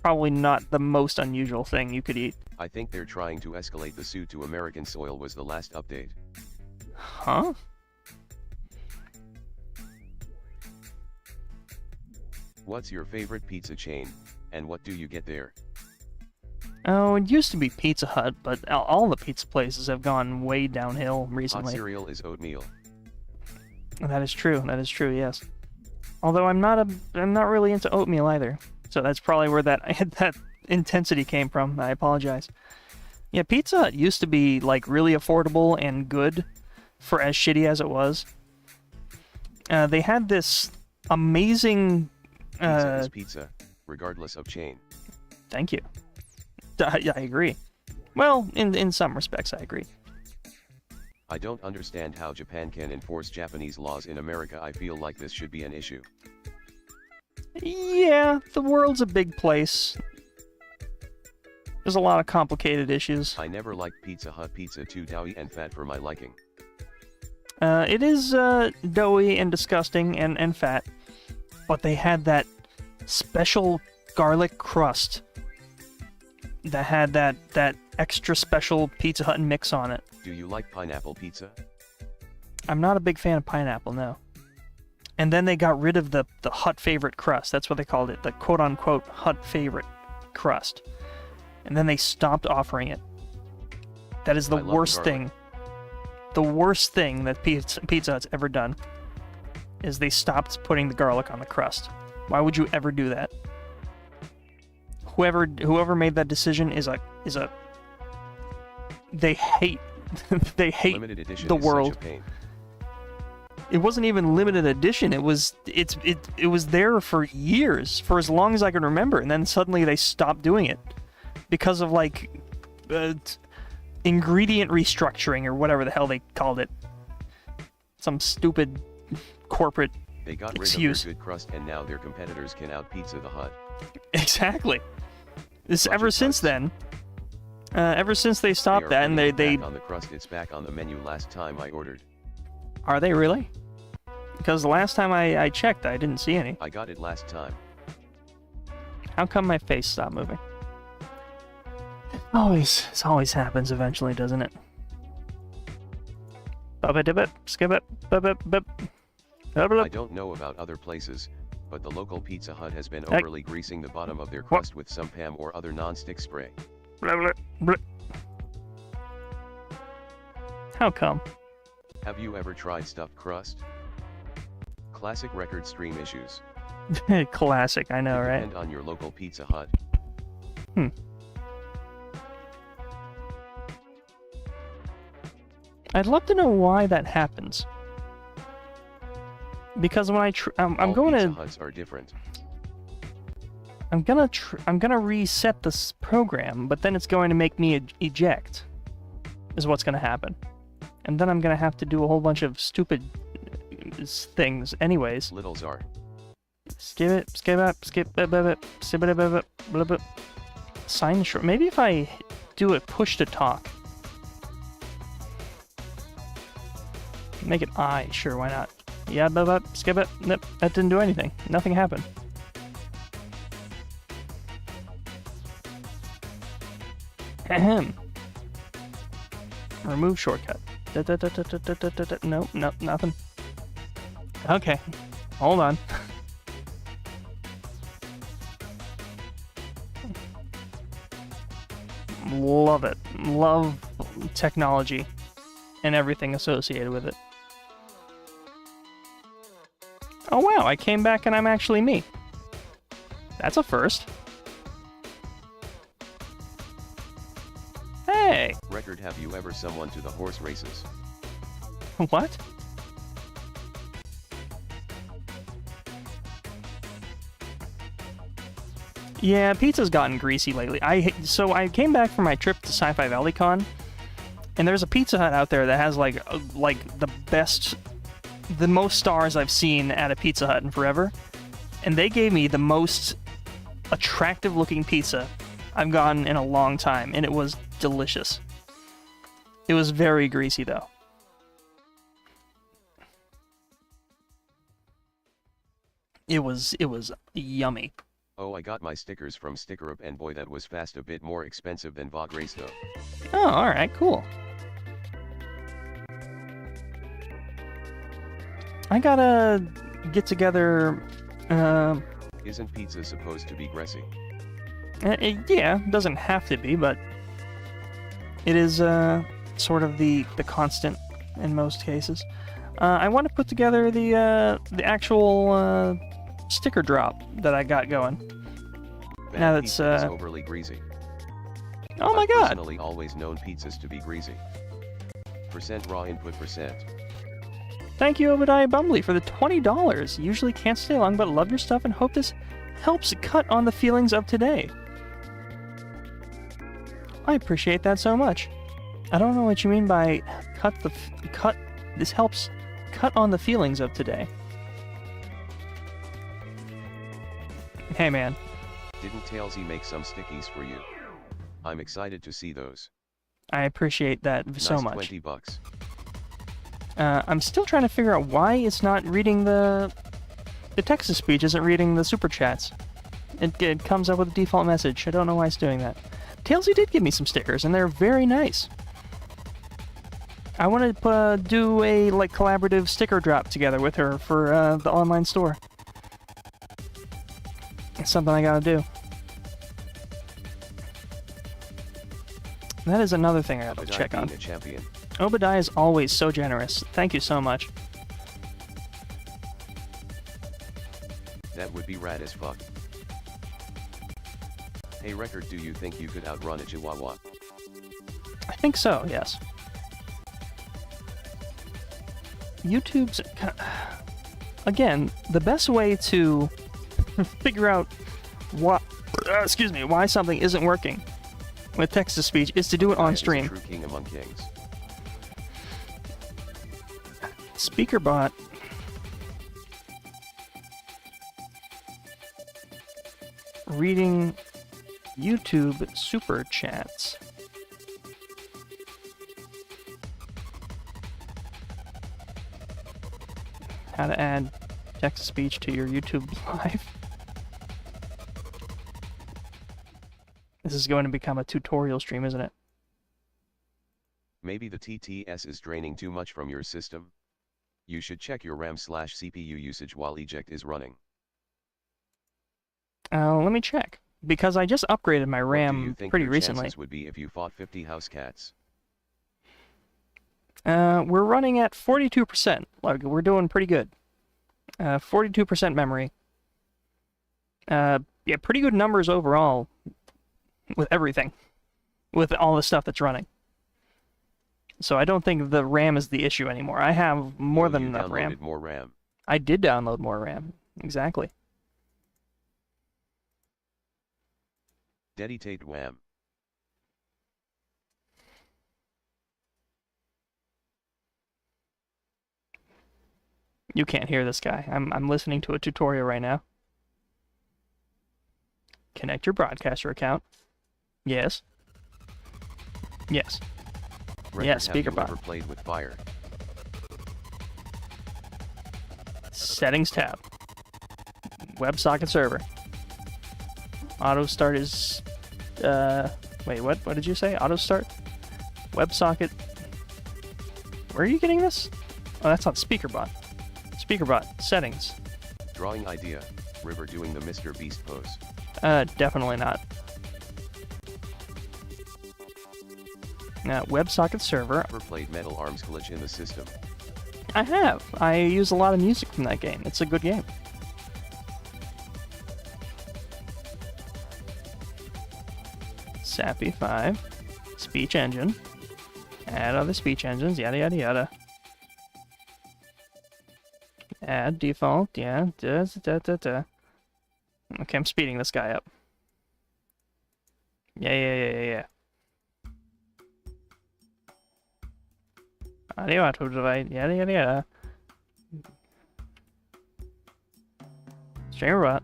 probably not the most unusual thing you could eat. I think they're trying to escalate the suit to American soil was the last update. Huh? What's your favorite pizza chain, and what do you get there? Oh, it used to be Pizza Hut, but all the pizza places have gone way downhill Hot recently. cereal is oatmeal. That is true. That is true. Yes. Although I'm not really into oatmeal either. So that's probably where that intensity came from. I apologize. Yeah, Pizza Hut used to be, like, really affordable and good for as shitty as it was. They had this amazing... Pizza is pizza, regardless of chain. Thank you. I agree. Well, in some respects, I agree. I don't understand how Japan can enforce Japanese laws in America. I feel like this should be an issue. Yeah, the world's a big place. There's a lot of complicated issues. I never liked Pizza Hut pizza, too doughy and fat for my liking. It is doughy and disgusting and fat, but they had that special garlic crust that had that extra special Pizza Hut mix on it. Do you like pineapple pizza? I'm not a big fan of pineapple, no. And then they got rid of the Hut favorite crust. That's what they called it, the quote-unquote Hut favorite crust. And then they stopped offering it. That is the worst thing. The worst thing that Pizza Hut's ever done is they stopped putting the garlic on the crust. Why would you ever do that? Whoever made that decision is a they hate Limited edition the is world. such a pain. It wasn't even limited edition. It was there for years, for as long as I can remember, and then suddenly they stopped doing it because of like ingredient restructuring or whatever the hell they called it. Some stupid corporate They got rid excuse. of their good crust and now their competitors can out Pizza the Hut. Exactly. This Budget ever since cuts. then. Ever since they stopped that, and they back on the crust. It's back on the menu. Last time I ordered. Are they really? Because the last time I checked, I didn't see any. I got it last time. How come my face stopped moving? This always happens eventually, doesn't it? Skip it. I don't know about other places, but the local Pizza Hut has been overly greasing the bottom of their crust with some Pam or other non-stick spray. How come? Have you ever tried stuffed crust? Classic record stream issues. Classic, I know, right? Depend on your local Pizza Hut. I'd love to know why that happens. Because when I'm All going Pizza to Huts are different. I'm gonna reset this program, but then it's going to make me eject. Is what's gonna happen, and then I'm gonna have to do a whole bunch of stupid things, anyways. Little Czar. Skip it. Sign short. Maybe if I do a push to talk, make it I. Sure, why not? Yeah, skip it. Nope, that didn't do anything. Nothing happened. Ahem. Remove shortcut. Nope, nothing. Okay, hold on. Love it. Love technology and everything associated with it. Oh wow, I came back and I'm actually me. That's a first. Hey! Record, have you ever someone to the horse races? What? Yeah, pizza's gotten greasy lately. So I came back from my trip to Sci-Fi Valley Con, and there's a Pizza Hut out there that has like the most stars I've seen at a Pizza Hut in forever, and they gave me the most attractive looking pizza I've gotten in a long time, and it was delicious. It was very greasy though. It was yummy. Oh, I got my stickers from StickerUp, and boy, that was fast. A bit more expensive than VOD race though. Oh, alright, cool. I gotta get together, Isn't pizza supposed to be greasy? yeah, it doesn't have to be, but it is, sort of the constant in most cases. I want to put together the actual, sticker drop that I got going. Now that's pizza is overly greasy. Oh my I've god! personally always known pizzas to be greasy. Percent raw input percent. Thank you, Obadiah Bumbly, for the $20. Usually can't stay long, but love your stuff and hope this helps cut on the feelings of today. I appreciate that so much. I don't know what you mean by cut. This helps cut on the feelings of today. Hey, man. Didn't Tailsy make some stickies for you? I'm excited to see those. I appreciate that so Nice much. 20 bucks. I'm still trying to figure out why it's not reading the text-to-speech isn't reading the super chats. It comes up with a default message. I don't know why it's doing that. Tailsy did give me some stickers, and they're very nice. I want to do a collaborative sticker drop together with her for the online store. It's something I gotta do. That is another thing I gotta check on. A champion. Obadiah is always so generous. Thank you so much. That would be rad as fuck. Hey Record, do you think you could outrun a chihuahua? I think so, yes. YouTube's... Again, the best way to figure out why something isn't working with text-to-speech is to do it on stream. True king among kings. Speakerbot. Reading YouTube super chats. How to add text-to-speech to your YouTube Live. This is going to become a tutorial stream, isn't it? Maybe the TTS is draining too much from your system? You should check your RAM/CPU usage while eject is running. Let me check. Because I just upgraded my What do you RAM think pretty your recently. chances would be if you fought 50 house cats? We're running at 42%. Like, we're doing pretty good. 42% memory. Yeah, pretty good numbers overall with everything. With all the stuff that's running. So I don't think the RAM is the issue anymore. I have more than enough RAM. More RAM. I did download more RAM. Exactly. Deditate wham. You can't hear this guy. I'm listening to a tutorial right now. Connect your broadcaster account. Yes. Yes. Record, Yes, have you Speakerbot. ever played with fire? Settings tab. WebSocket server. Auto start is wait, what did you say? Auto start? WebSocket. Where are you getting this? Oh, that's on Speakerbot. Speakerbot settings. Drawing idea. River doing the Mr. Beast pose. Definitely not. WebSocket server. Ever played Metal Arms glitch in the system? I have. I use a lot of music from that game. It's a good game. Sappy 5. Speech engine. Add other speech engines. Yada yada yada. Add default. Yeah. Da, da, da, da. Okay, I'm speeding this guy up. Yeah. Audio output device. Yada yada yada. Streamerbot.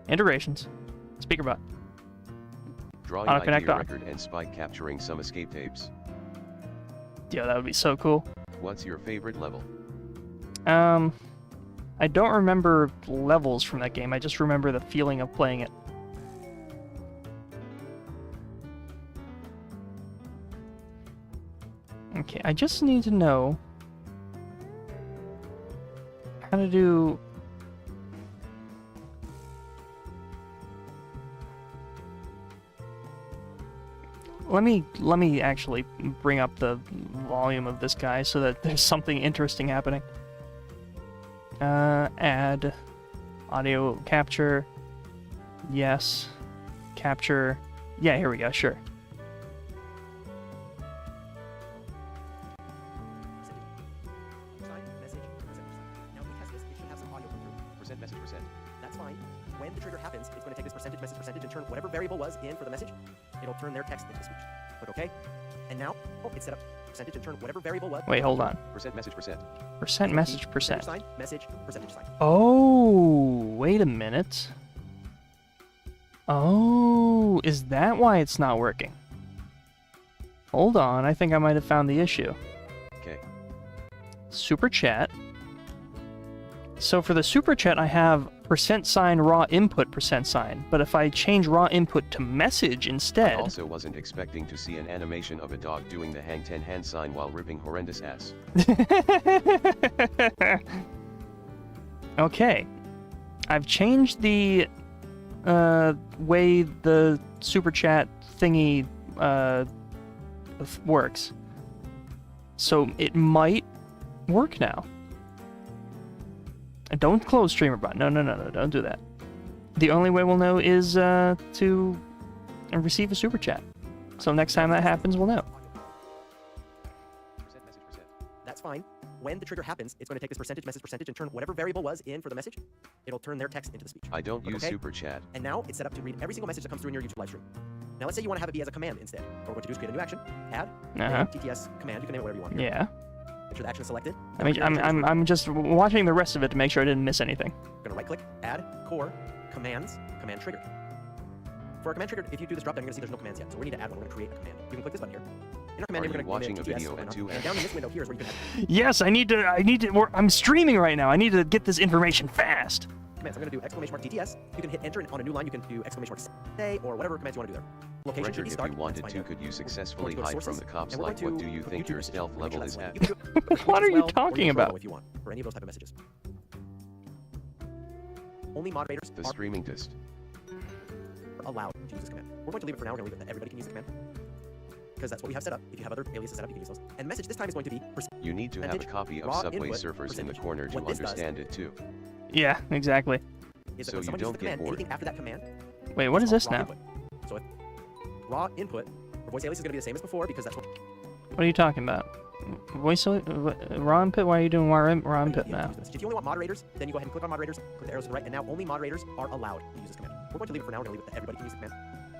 Integrations. Speakerbot. Drawing Auto connect idea on. record and Spike capturing some escape tapes. Yeah, that would be so cool. What's your favorite level? I don't remember levels from that game. I just remember the feeling of playing it. Okay, I just need to know how to do... Let me actually bring up the volume of this guy so that there's something interesting happening. Add audio capture. Yes. capture. Yeah, here we go. Sure. Percent message percent. That's fine. When the trigger happens, it's going to take this percentage message percentage and turn whatever variable was in for the message. It'll turn their text into speech. Click OK. And now, it's set up percentage and turn whatever variable was. Wait, hold on. Percent message percent. Percent message percent. Sign, message, percentage sign. Oh, wait a minute. Oh, is that why it's not working? Hold on, I think I might have found the issue. Okay. Super chat. So for the super chat, I have %sign raw input %sign, but if I change raw input to message I instead. also wasn't expecting to see an animation of a dog doing the hang 10 hand sign while ripping horrendous ass. Okay. I've changed the way the super chat thingy works. So it might work now. Don't close Streamerbot. No, don't do that. The only way we'll know is to receive a super chat. So next time that happens, we'll know. Percent message percent. That's fine. When the trigger happens, it's going to take this percentage message percentage and turn whatever variable was in for the message. It'll turn their text into the speech. I don't Click use OK. super chat. And now it's set up to read every single message that comes through in your YouTube live stream. Now let's say you want to have it be as a command instead. What we're going to do is create a new action, add, Uh-huh. TTS command. You can name it whatever you want here. Yeah. Make sure the action is selected. I mean, I'm just watching the rest of it to make sure I didn't miss anything. We're going to right click, add, core, commands, command triggered. For a command triggered, if you do this drop down, you're going to see there's no commands yet. So we need to add one. We're going to create a command. You can click this button here. In our command Are name, we're you going to watching a video at 2 and down in this window here is where you can add Yes, I need to. I'm streaming right now. I need to get this information fast. commands. I'm going to do exclamation mark TTS. You can hit enter and on a new line. You can do exclamation mark say or whatever commands you want to do there. Location should Richard, be if start. you wanted Let's to, find could you out. successfully We're going to hide go to from the sources, cops? and we're Like, going what to do you put think YouTube your message. stealth Make level sure is that's at? what you can do it What are you 12 or talking even 12 about? if you want for any of those type of messages. Only moderators The are streaming test. allowed to use this command. We're going to leave it for now. We're going to leave it that everybody can use the command because that's what we have set up. If you have other aliases set up, you can use those. And message this time is going to be You need to have a Percentage, copy of raw Subway input, Surfers in the percentage. corner to What this does- understand it too. Yeah, exactly. is that So when you someone uses don't the get command, bored. anything after that command. Wait, what is called this raw now? Input. So if raw input, our voice alias is going to be the same as before because that's what. What are you talking about? Raw input? Why are you doing raw input now? If you only want moderators, then you go ahead and click on moderators, click the arrows to the right, and now only moderators are allowed to use this command. We're going to leave it for now. We're going to leave it that everybody can use the command.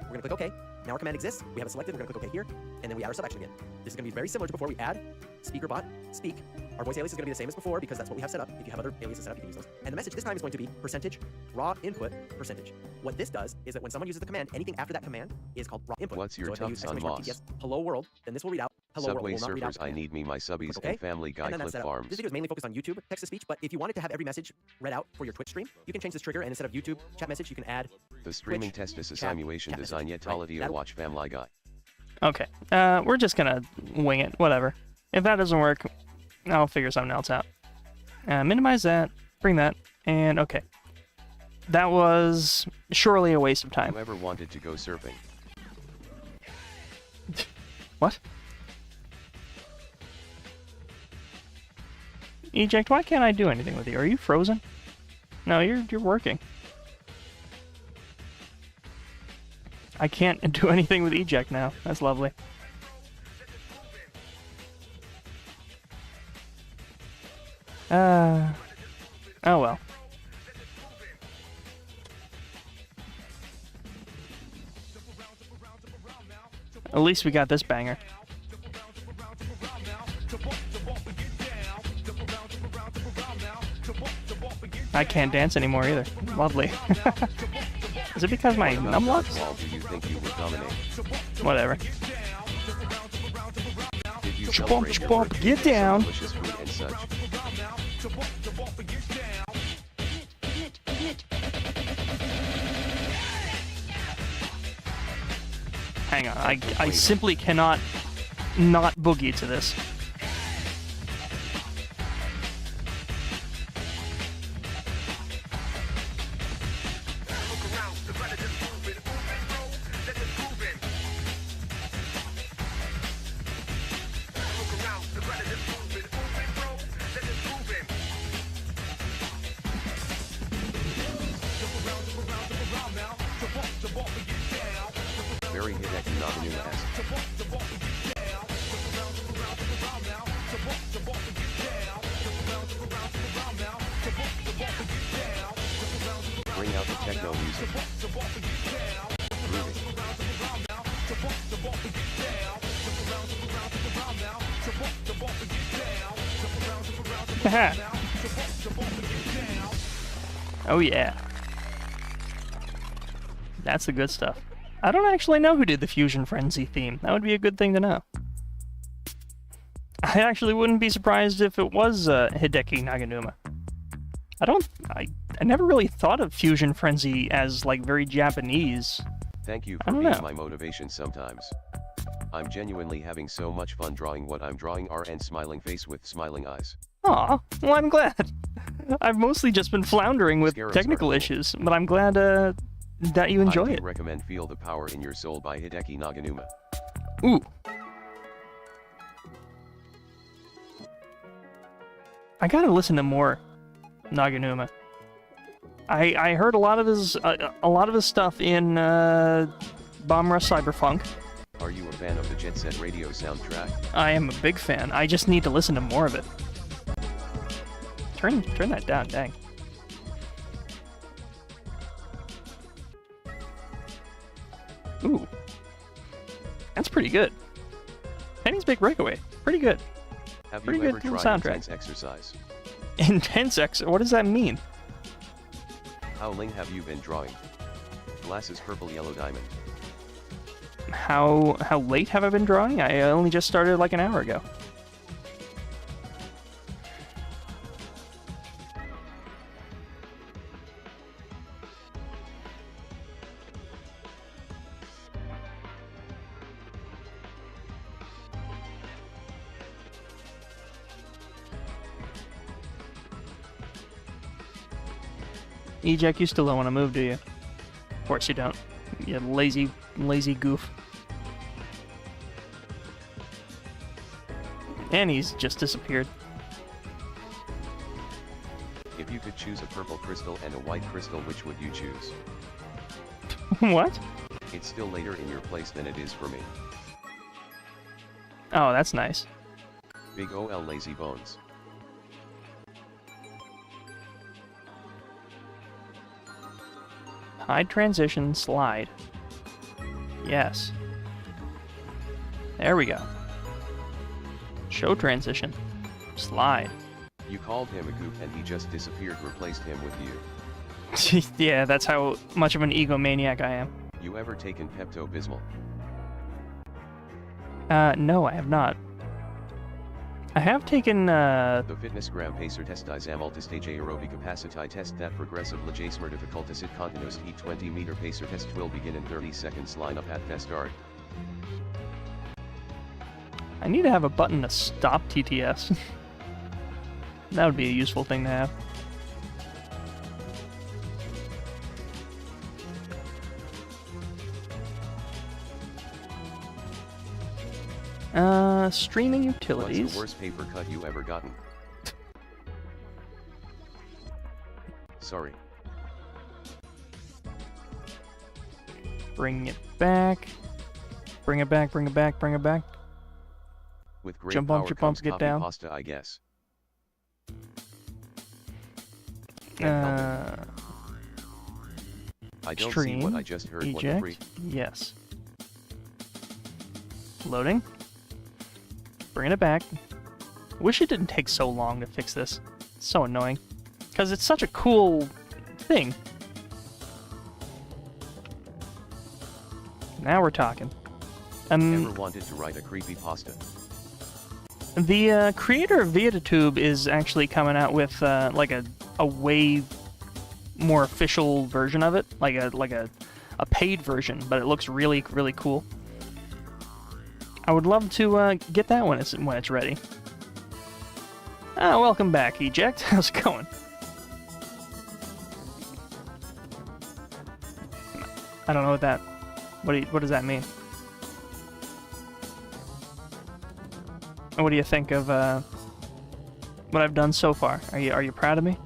We're going to click OK. Now our command exists. We have it selected. We're going to click OK here, and then we add our sub action again. This is going to be very similar to before. We add Speakerbot, speak. Our voice alias is going to be the same as before because that's what we have set up. If you have other aliases set up, you can use those. And the message this time is going to be percentage, raw input, percentage. What this does is that when someone uses the command, anything after that command is called raw input. What's your so if they tough use son, exclamation mark Moss? TTS, hello world, then this will read out hello Subway world will not read out Surfers, the I command. need me my subbies Click OK, and Family Guy and then that's Clip set up. Farms. This video is mainly focused on YouTube text-to-speech, but if you wanted to have every message read out for your Twitch stream, you can change this trigger, and instead of YouTube chat message, you can add The streaming Twitch, test is a chat, simulation chat design message, yet right? audio That'll- watch Family Guy. Okay. We're just gonna wing it. Whatever. If that doesn't work, I'll figure something else out. Minimize that. Bring that. And okay. That was surely a waste of time. Whoever wanted to go surfing. What? Eject, why can't I do anything with you? Are you frozen? No, you're working. I can't do anything with eject now. That's lovely. Oh well. At least we got this banger. I can't dance anymore either. Lovely. Is it because my What about numlocks? Darth Maul, do you think you would dominate? Whatever. Did you Chbomp, celebrate your chbomp, birthday get with some down. delicious food and such? Hang on, I simply cannot not boogie to this. Oh yeah. That's the good stuff. I don't actually know who did the Fusion Frenzy theme. That would be a good thing to know. I actually wouldn't be surprised if it was Hideki Naganuma. I never really thought of Fusion Frenzy as, like, very Japanese. Thank you for being my motivation sometimes. I'm genuinely having so much fun drawing what I'm drawing. RN smiling face with smiling eyes. Aw, well, I'm glad. I've mostly just been floundering with technical issues, but I'm glad that you enjoy it. I recommend Feel the Power in Your Soul by Hideki Naganuma. Ooh. I gotta listen to more Naganuma. I heard a lot of his stuff in Bomb Rush Cyberpunk. Are you a fan of the Jet Set Radio soundtrack? I am a big fan. I just need to listen to more of it. Turn that down, dang. Ooh. That's pretty good. Penny's Big Breakaway. Pretty good. Have pretty you good ever tried soundtrack. intense exercise? Intense what does that mean? How long have you been drawing? Glasses purple yellow diamond. How late have I been drawing? I only just started like an hour ago. Eject, you still don't want to move, do you? Of course you don't. You lazy goof. And he's just disappeared. If you could choose a purple crystal and a white crystal, which would you choose? What? It's still later in your place than it is for me. Oh, that's nice. Big OL lazy bones. Hide transition, slide. Yes. There we go. Show transition. Slide. You called him a goof and he just disappeared, replaced him with you. Yeah, that's how much of an egomaniac I am. You ever taken Pepto-Bismol? No, I have not. I have taken, The Fitnessgram Pacer Test Multistage Aerobic Capacity Test that Progressive Legismer Difficulties Continuous Heat 20-meter Pacer Test will begin in 30 seconds. Line up at Fast Start. I need to have a button to stop TTS. That would be a useful thing to have. Streaming utilities. What's the worst paper cut you ever gotten? Sorry. Bring it back. Bring it back, bring it back, bring it back. With great Jump power bumps, comes get copy down. pasta, I guess. Uh, I don't stream, see what I just heard. What the eject, freak? yes. Loading. Bringing it back. Wish it didn't take so long to fix this. It's so annoying. Because it's such a cool thing. Now we're talking. Ever wanted to write a creepy pasta? The creator of Veadotube is actually coming out with like a way more official version of it, like a paid version, but it looks really cool. I would love to get that when it's ready. Ah, welcome back, Eject. How's it going? I don't know what that. What does that mean? What do you think of what I've done so far? Are you proud of me?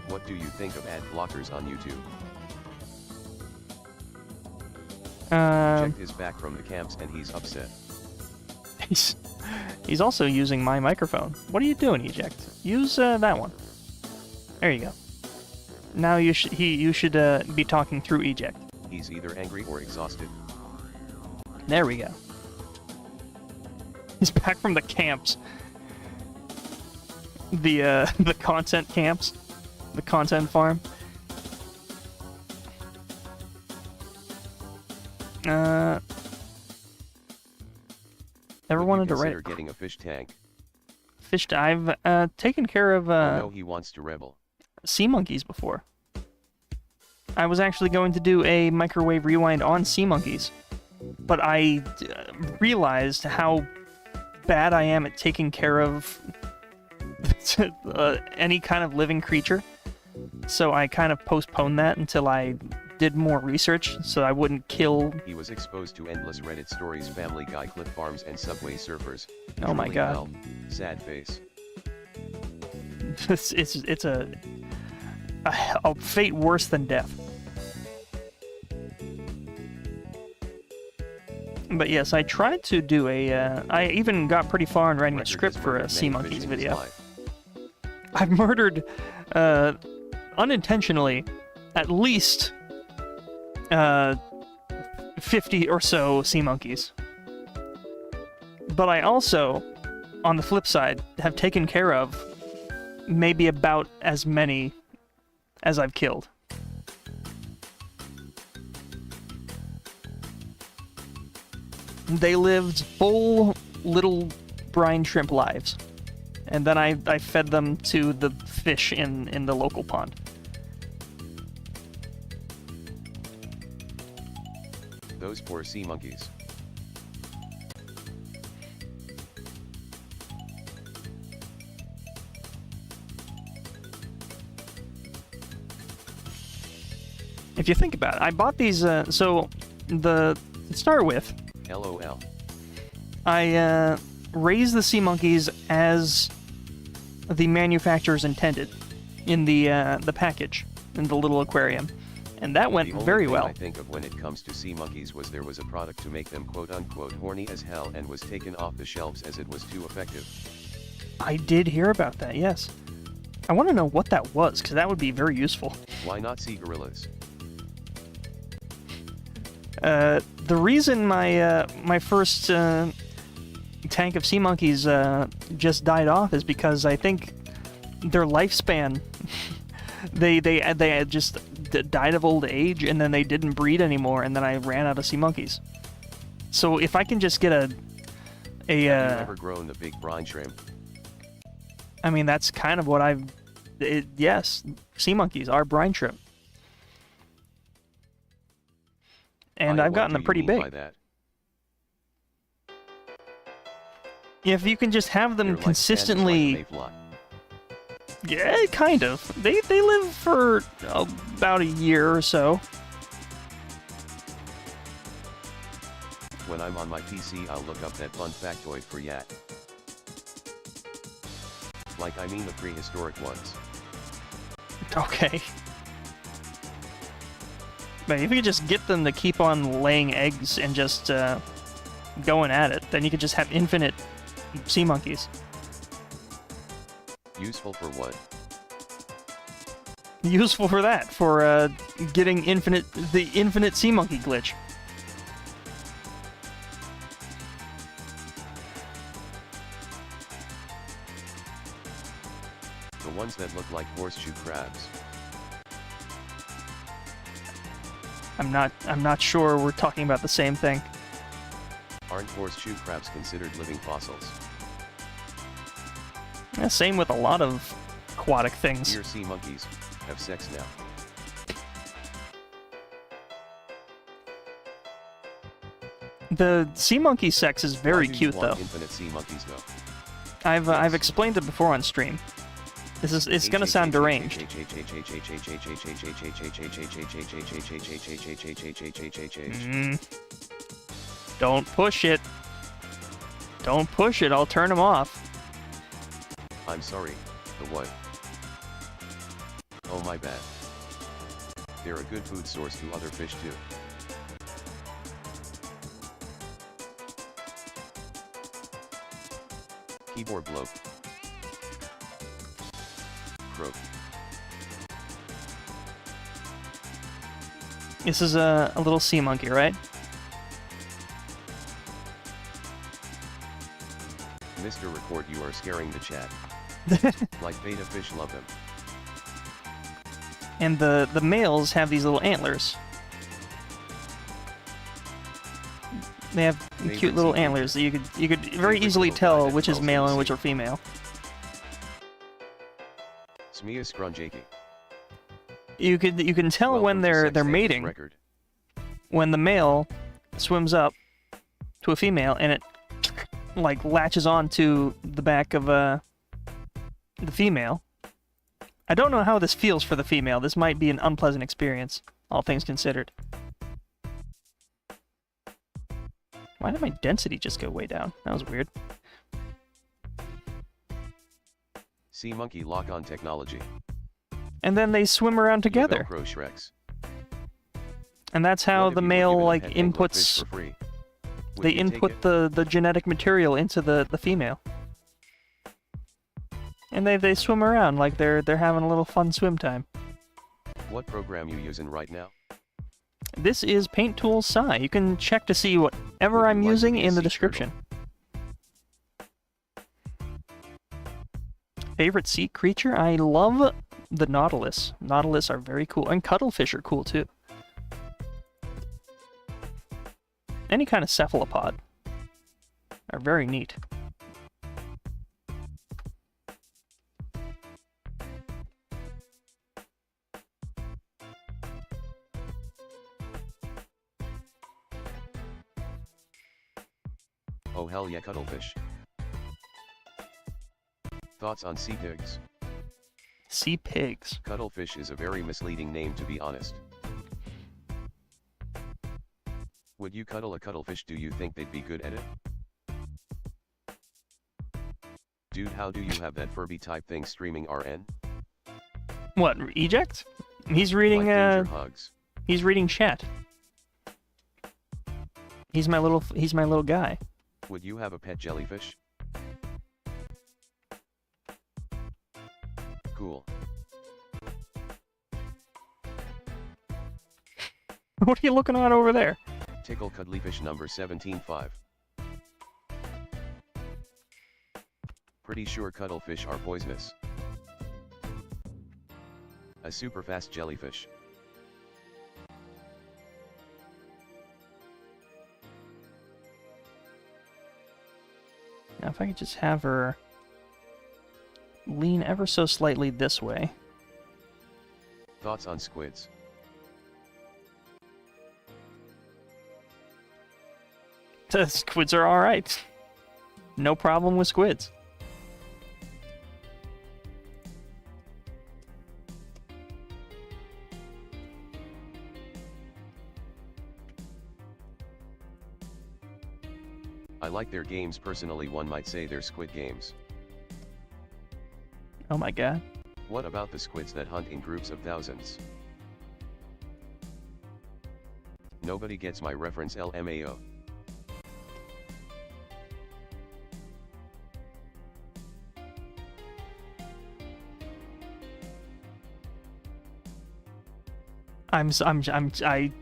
What do you think of ad blockers on YouTube? Eject is back from the camps and he's upset. He's also using my microphone. What are you doing, Eject? Use that one. There you go. Now you should be talking through eject. He's either angry or exhausted. There we go. He's back from the camps. The content camps, the content farm. Ever wanted to write getting a fish tank? I've taken care of Oh no, he wants to rebel. sea monkeys before. I was actually going to do a microwave rewind on sea monkeys, but I realized how bad I am at taking care of any kind of living creature, so I kind of postponed that until I did more research, so I wouldn't kill. He was exposed to endless Reddit stories, Family Guy clip farms, and Subway surfers. Oh my Truly god. hell. Sad face. It's a fate worse than death. But yes, I tried to do I even got pretty far in writing a script for a Sea Monkeys video. I've murdered, unintentionally, at least 50 or so sea monkeys. But I also, on the flip side, have taken care of maybe about as many as I've killed. They lived full little brine shrimp lives. And then I fed them to the fish in the local pond. Those poor sea monkeys. If you think about it, I bought these, so to start with, LOL. I raised the sea monkeys as the manufacturers intended in the package, in the little aquarium. And that went very well. I think of when it comes to sea monkeys was there was a product to make them quote-unquote horny as hell and was taken off the shelves as it was too effective. I did hear about that, yes. I want to know what that was, because that would be very useful. Why not sea gorillas? The reason my first tank of sea monkeys just died off is because I think their lifespan, they just died of old age, and then they didn't breed anymore, and then I ran out of sea monkeys. So if I can just get Have you ever grown a big brine shrimp? I mean, that's kind of what yes, sea monkeys are brine shrimp. And I've gotten them pretty big. By that? If you can just have them consistently... Yeah, kind of. They live for about a year or so. When I'm on my PC, I'll look up that fun factoid for Yak. Like, I mean the prehistoric ones. Okay. But if you could just get them to keep on laying eggs and just going at it, then you could just have infinite sea monkeys. Useful for what? Useful for that, for getting the infinite sea monkey glitch. The ones that look like horseshoe crabs. I'm not sure we're talking about the same thing. Aren't horseshoe crabs considered living fossils? Yeah, same with a lot of aquatic things. Dear sea monkeys, have sex now. The sea monkey sex is very cute, though. Infinite sea monkeys, though. I've explained it before on stream. It's gonna sound deranged. Don't push it. Don't push it. I'll turn them off. I'm sorry. The what? Oh my bad. They're a good food source to other fish too. Keyboard bloke. Croak. This is a little sea monkey, right? Mr. Record, you are scaring the chat. Like beta fish love them. And the males have these little antlers. They have cute little antlers that you could very easily tell which is male and which are female. Smia Scrunjakey. You can tell when they're mating when the male swims up to a female and it like latches onto the back of the female. I don't know how this feels for the female. This might be an unpleasant experience, all things considered. Why did my density just go way down? That was weird. Sea monkey lock-on technology. And then they swim around together. Velcro Shreks. And that's how the male like inputs. They input the genetic material into the female. And they swim around like they're having a little fun swim time. What program you using right now? This is Paint Tools SAI. You can check to see whatever I'm using in the description. Favorite sea creature? I love the Nautilus. Nautilus are very cool. And cuttlefish are cool too. Any kind of cephalopod are very neat. Oh hell yeah, cuttlefish. Thoughts on sea pigs? Sea pigs. Cuttlefish is a very misleading name, to be honest. Would you cuddle a cuttlefish? Do you think they'd be good at it? Dude, how do you have that Furby type thing streaming RN? What, eject? He's reading like hugs. He's reading chat. He's my little guy. Would you have a pet jellyfish? Cool. What are you looking at over there? Tickle cuddlyfish number 17.5. Pretty sure cuttlefish are poisonous. A super fast jellyfish. Now if I could just have her lean ever so slightly this way. Thoughts on squids? The squids are alright. No problem with squids. I like their games personally. One might say they're squid games. Oh my god. What about the squids that hunt in groups of thousands? Nobody gets my reference, LMAO.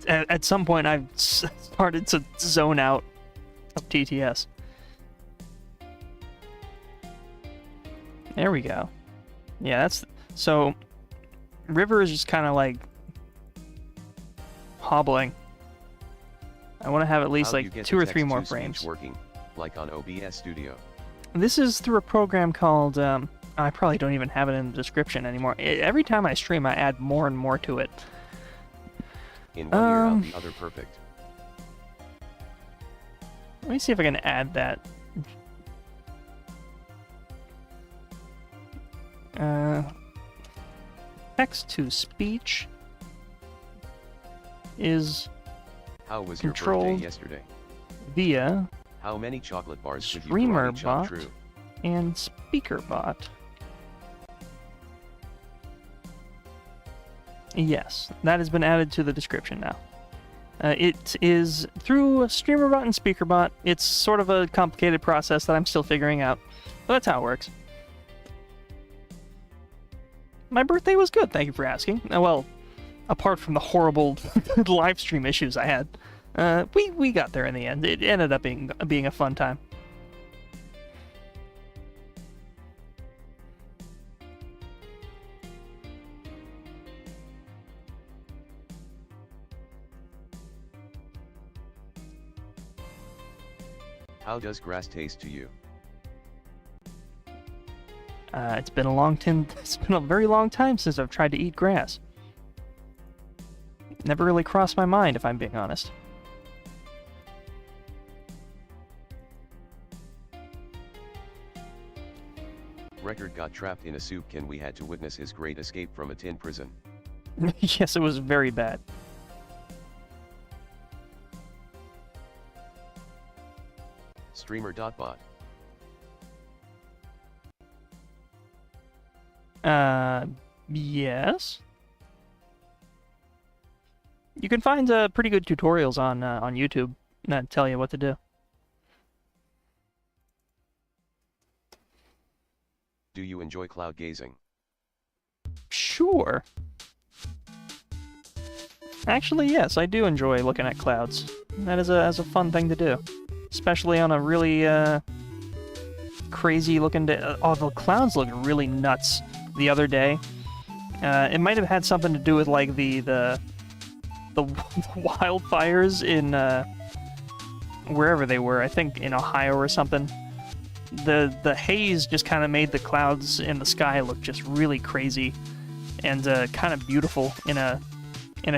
At some point I've started to zone out of TTS. There we go. Yeah, that's so. River is just kind of like hobbling. I want to have at least like 2 or 3 more frames. Working, like on OBS Studio. This is through a program called. I probably don't even have it in the description anymore. Every time I stream, I add more and more to it. In one ear out, the other perfect. Let me see if I can add that. Text to speech is How was controlled your birthday yesterday? Via How many chocolate bars should you karate chop? Streamerbot True. and Speakerbot. Yes, that has been added to the description now. It is through Streamerbot and Speakerbot. It's sort of a complicated process that I'm still figuring out, but that's how it works. My birthday was good, thank you for asking. Well, apart from the horrible live stream issues I had. We got there in the end. It ended up being a fun time. How does grass taste to you? It's been a very long time since I've tried to eat grass. Never really crossed my mind, if I'm being honest. Record got trapped in a soup can we had to witness his great escape from a tin prison. Yes, it was very bad. Streamerbot. Yes. You can find pretty good tutorials on YouTube that tell you what to do. Do you enjoy cloud gazing? Sure. Actually, yes, I do enjoy looking at clouds. That is a fun thing to do. Especially on a really crazy looking day. Oh, the clouds look really nuts the other day. It might have had something to do with like the wildfires in wherever they were. I think in Ohio or something. The haze just kind of made the clouds in the sky look just really crazy and kind of beautiful in a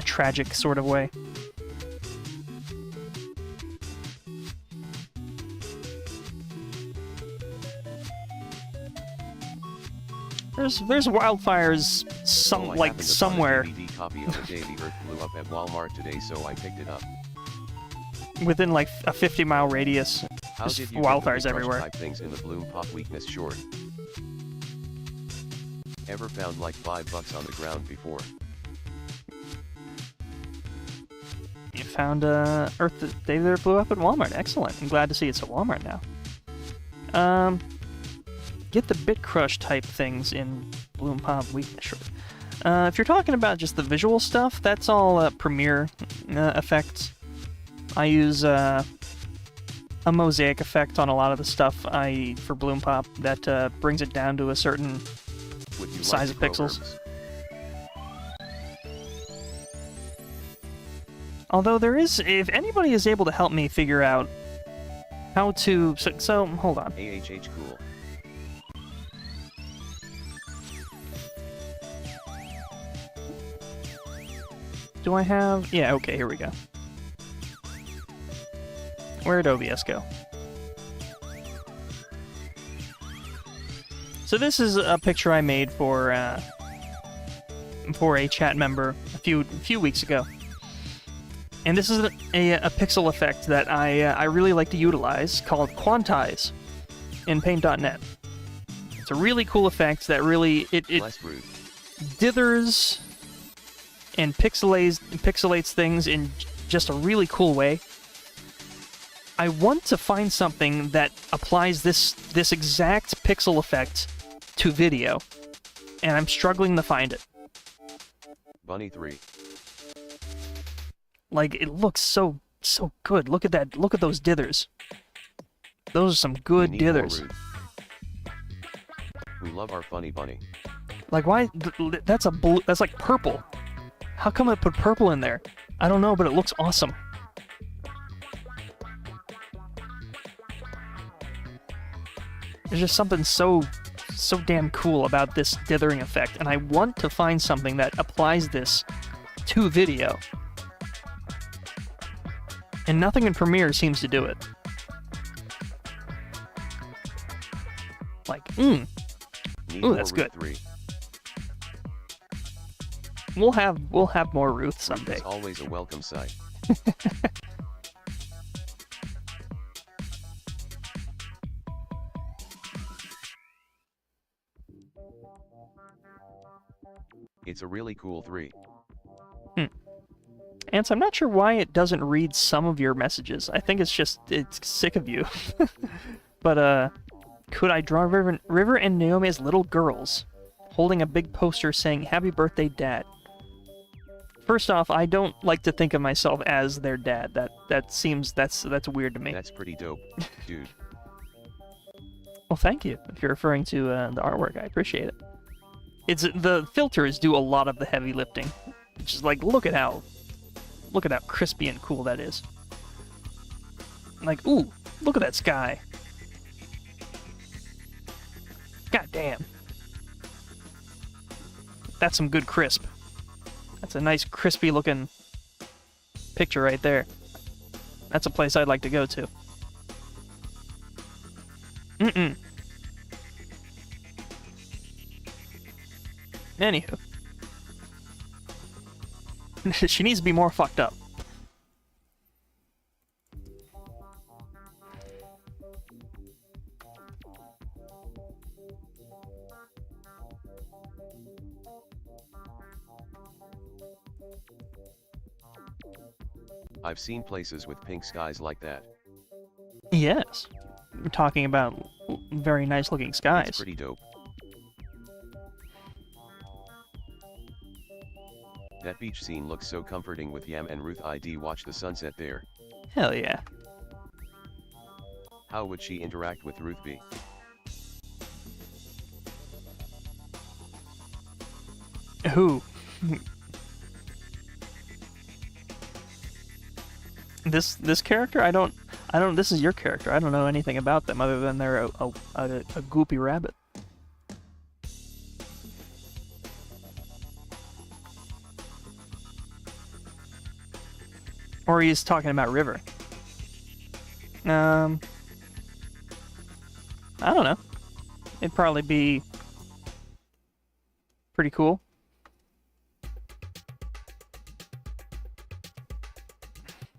tragic sort of way. There's wildfires somewhere. DVD copy of the day the Earth blew up at Walmart today, so I picked it up. Within like a 50-mile radius. How There's did you wildfires get the everywhere. type things in the Bloom Pop weakness short? Ever found like $5 on the ground before? You found Earth the day that it blew up at Walmart. Excellent. I'm glad to see it's at Walmart now. Get the bit crush type things in Bloom Pop weakness short. If you're talking about just the visual stuff, that's all Premiere effects. I use a mosaic effect on a lot of the stuff for Bloom Pop that brings it down to a certain size of pixels. Although there is, if anybody is able to help me figure out how to, so hold on. AHH cool. Do I have, yeah, okay, here we go. Where'd OBS go? So this is a picture I made for a chat member a few weeks ago, and this is a pixel effect that I really like to utilize called quantize in Paint.net. It's a really cool effect that really it dithers and pixelates things in just a really cool way. I want to find something that applies this exact pixel effect to video, and I'm struggling to find it. Bunny 3. Like, it looks so good. Look at that. Look at those dithers. Those are some good dithers. We love our funny bunny. Like, why? That's like purple. How come I put purple in there? I don't know, but it looks awesome. There's just something so damn cool about this dithering effect, and I want to find something that applies this to video. And nothing in Premiere seems to do it. Like, ooh, that's good. 3. We'll have more Ruth someday. It's always a welcome sight. It's a really cool 3. Ants, I'm not sure why it doesn't read some of your messages. I think it's sick of you. But, could I draw River and Naomi as little girls, holding a big poster saying, "Happy birthday, Dad"? First off, I don't like to think of myself as their dad. That's weird to me. That's pretty dope, dude. Well, thank you. If you're referring to the artwork, I appreciate it. The filters do a lot of the heavy lifting. It's just like, look at how crispy and cool that is. Like, ooh, look at that sky. God damn. That's some good crisp. That's a nice crispy looking picture right there. That's a place I'd like to go to. Anywho. She needs to be more fucked up. I've seen places with pink skies like that. Yes. We're talking about very nice looking skies. It's pretty dope. That beach scene looks so comforting with Yam and Ruth. I'd watch the sunset there. Hell yeah. How would she interact with Ruth B? Who? This character? I don't. This is your character. I don't know anything about them other than they're a goopy rabbit. Or he's talking about River. I don't know. It'd probably be pretty cool.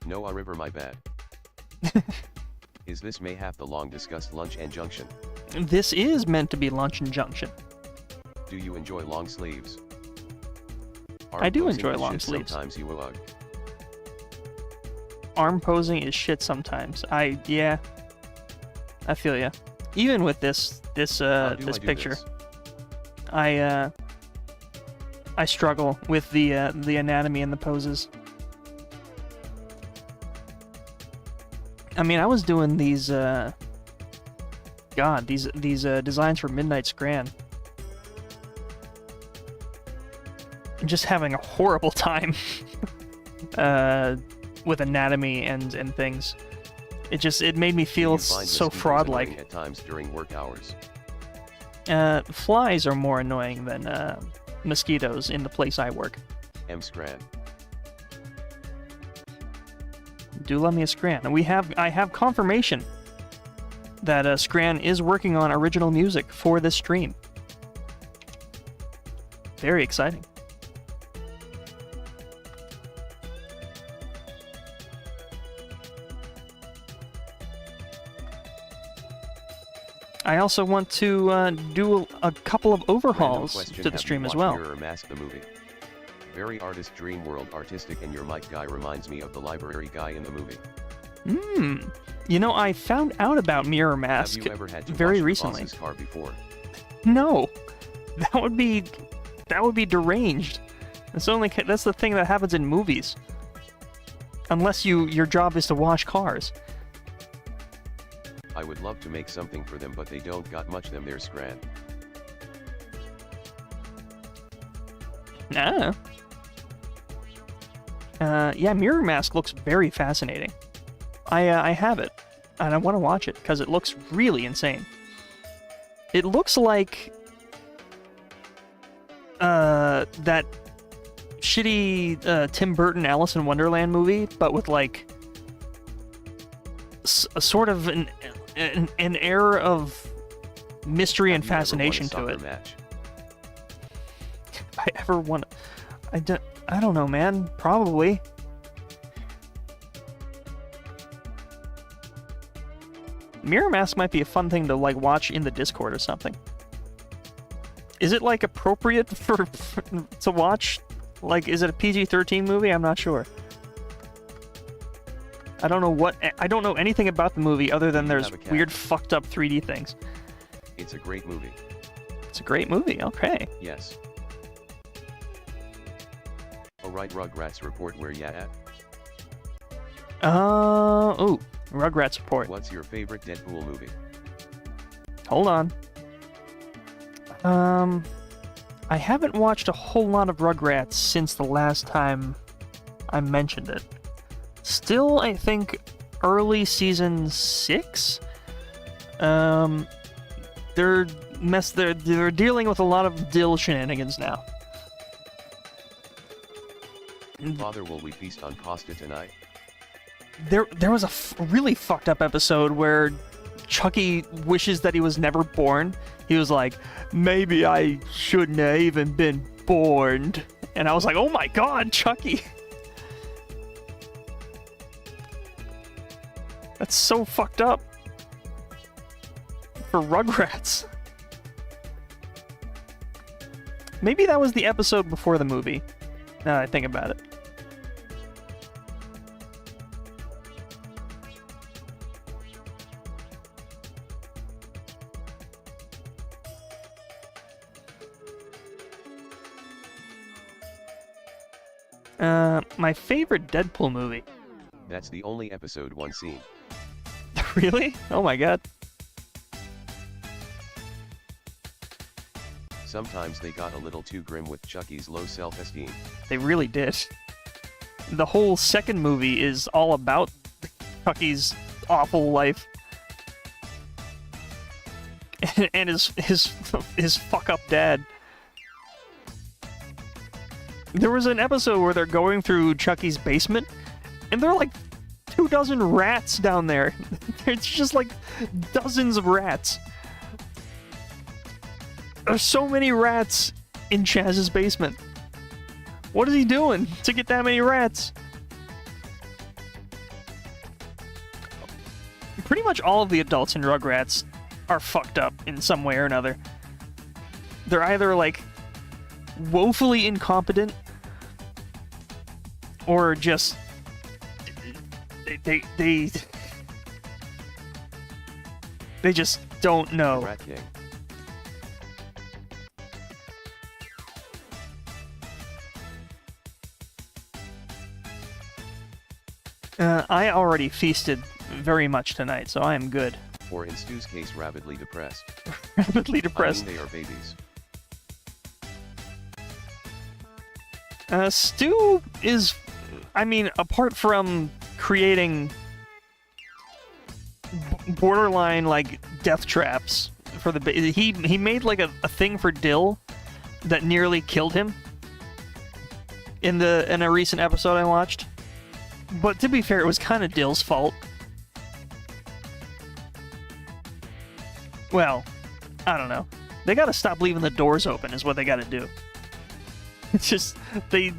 No, River, my bad. Is this mayhap the long-discussed lunch and junction? This is meant to be lunch and junction. Do you enjoy long sleeves? I do enjoy long sleeves. Sometimes you ugh. Arm posing is shit sometimes. Yeah. I feel ya. Even with this picture, I struggle with the anatomy and the poses. I mean, I was doing these designs for Midnight Scran, and just having a horrible time with anatomy and things. It made me feel so fraud-like. At times during work hours. Flies are more annoying than mosquitoes in the place I work. Scran. Do love me a Scran. I have confirmation that Scran is working on original music for this stream. Very exciting. I also want to do a couple of overhauls to the stream as well. Mirror Mask the movie. Very artist dream world artistic, and your mic guy reminds me of the library guy in the movie. You know, I found out about Mirror Mask Have you ever had to very watch recently. The boss's car before? No, that would be deranged. That's the thing that happens in movies. Unless your job is to wash cars. I would love to make something for them, but they don't got much them there, Scran. Nah. Yeah, Mirror Mask looks very fascinating. I have it, and I want to watch it because it looks really insane. It looks like that shitty Tim Burton Alice in Wonderland movie, but with like a sort of an air of mystery and fascination to it. Match? If I ever want, I don't know, man. Probably. Mirror Mask might be a fun thing to like watch in the Discord or something. Is it like appropriate to watch? Like, is it a PG-13 movie? I'm not sure. I don't know anything about the movie other than there's weird fucked up 3D things. It's a great movie. It's a great movie. Okay. Yes. Alright, Rugrats report where ya at? Oh, Rugrats report. What's your favorite Deadpool movie? Hold on. I haven't watched a whole lot of Rugrats since the last time I mentioned it. Still, I think, early season 6? They're dealing with a lot of Dill shenanigans now. Father, will we feast on pasta tonight? There was a really fucked up episode where Chucky wishes that he was never born. He was like, maybe I shouldn't have even been born. And I was like, oh my god, Chucky. That's so fucked up. For Rugrats. Maybe that was the episode before the movie, now that I think about it. My favorite Deadpool movie. That's the only episode 1 scene. Really? Oh my god. Sometimes they got a little too grim with Chucky's low self-esteem. They really did. The whole second movie is all about Chucky's awful life. And his fuck-up dad. There was an episode where they're going through Chucky's basement, and there are like 24 rats down there. It's just like dozens of rats. There's so many rats in Chaz's basement. What is he doing to get that many rats? Pretty much all of the adults in Rugrats are fucked up in some way or another. They're either like woefully incompetent or just they just don't know. Rat King. I already feasted very much tonight, so I am good. Or in Stu's case, rabidly depressed. Rapidly depressed. I mean, they are babies. Stu is, I mean, apart from creating borderline like death traps for the he made like a thing for Dill that nearly killed him in a recent episode I watched. But to be fair, it was kind of Dill's fault. Well, I don't know. They gotta stop leaving the doors open is what they gotta do. It's just, they,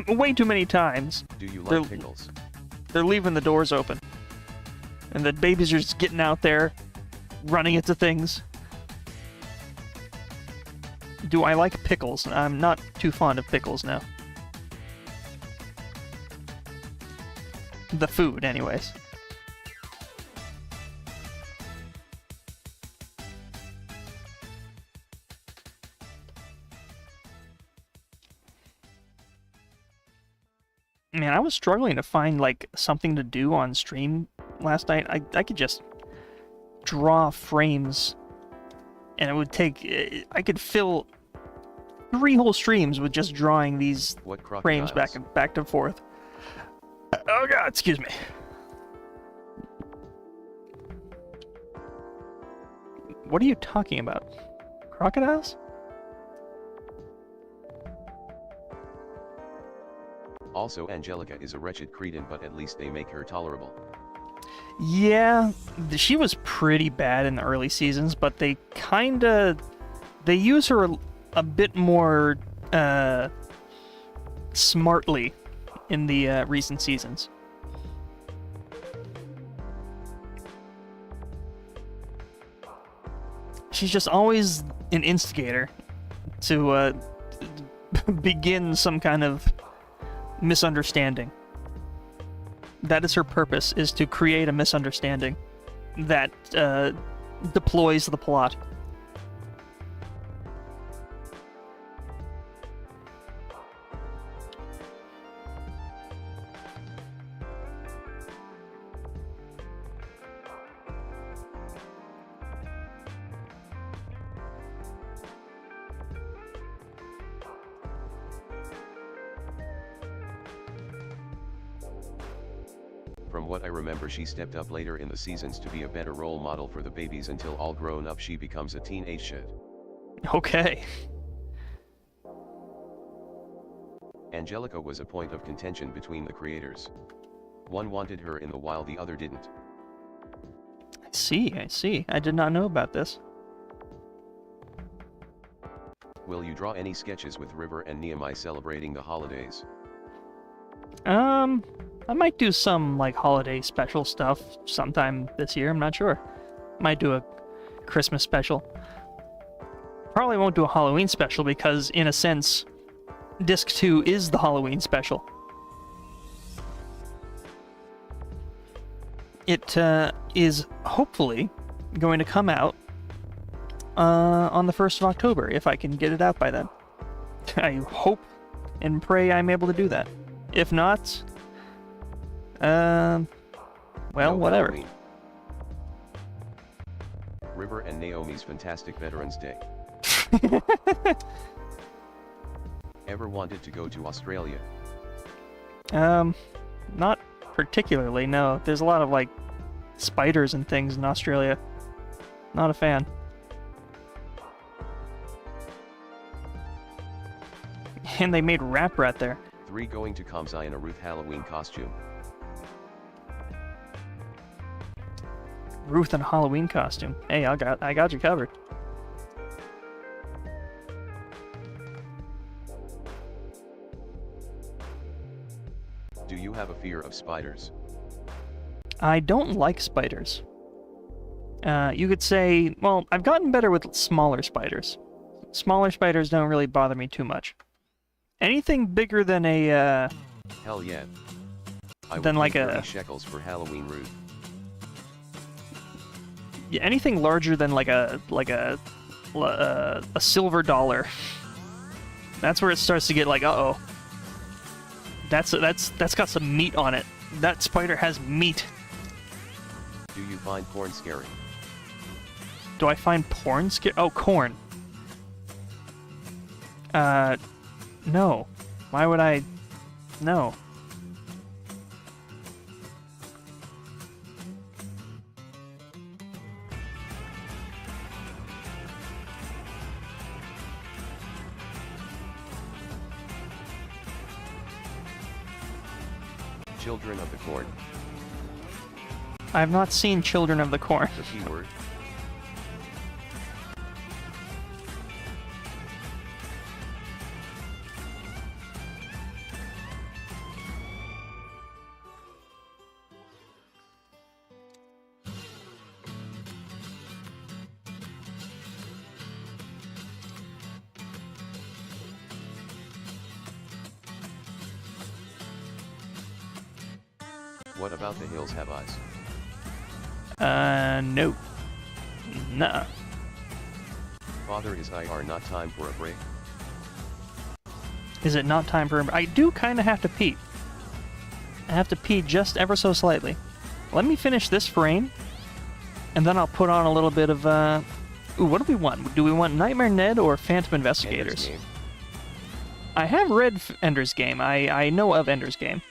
way too many times, Do you like pickles? they're leaving the doors open. And the babies are just getting out there, running into things. Do I like pickles? I'm not too fond of pickles now. The food, anyways. Man, I was struggling to find, like, something to do on stream last night. I could just draw frames, and it would take... I could fill 3 whole streams with just drawing these frames back and forth. Oh god, excuse me. What are you talking about? Crocodiles? Also, Angelica is a wretched cretin, but at least they make her tolerable. Yeah, she was pretty bad in the early seasons, but they kinda... They use her a bit more, smartly in the recent seasons. She's just always an instigator to begin some kind of misunderstanding. That is her purpose, is to create a misunderstanding that deploys the plot. From what I remember, she stepped up later in the seasons to be a better role model for the babies until all grown up she becomes a teenage shit. Okay. Angelica was a point of contention between the creators. One wanted her in the while the other didn't. I see. I did not know about this. Will you draw any sketches with River and Nehemiah celebrating the holidays? I might do some, like, holiday special stuff sometime this year, I'm not sure. Might do a Christmas special. Probably won't do a Halloween special because, in a sense, Disc 2 is the Halloween special. It is hopefully going to come out on the 1st of October, if I can get it out by then. I hope and pray I'm able to do that. If not, well, No whatever. Halloween. River and Naomi's Fantastic Veterans Day. Ever wanted to go to Australia? Not particularly, no. There's a lot of, like, spiders and things in Australia. Not a fan. And they made Rap Rat there. 3 going to Kamzai in a Ruth Halloween costume. Ruth in a Halloween costume. Hey, I got you covered. Do you have a fear of spiders? I don't like spiders. You could say, well, I've gotten better with smaller spiders. Smaller spiders don't really bother me too much. Anything bigger than a, Hell yeah. I Then would like pay a- 30 shekels for Halloween Ruth. yeah, anything larger than like a silver dollar. That's where it starts to get like, uh-oh. That's got some meat on it. That spider has meat. Do you find porn scary? Do I find porn scary? Oh, corn. No. Why would I? No. Children of the Corn. I have not seen Children of the Corn. The keyword. What about the hills have eyes? No. Nuh-uh. Father, is IR not time for a break? Is it not time for... I do kind of have to pee. I have to pee just ever so slightly. Let me finish this frame, and then I'll put on a little bit of, Ooh, what do we want? Do we want Nightmare Ned or Phantom Investigators? Ender's Game. I have read Ender's Game. I know of Ender's Game.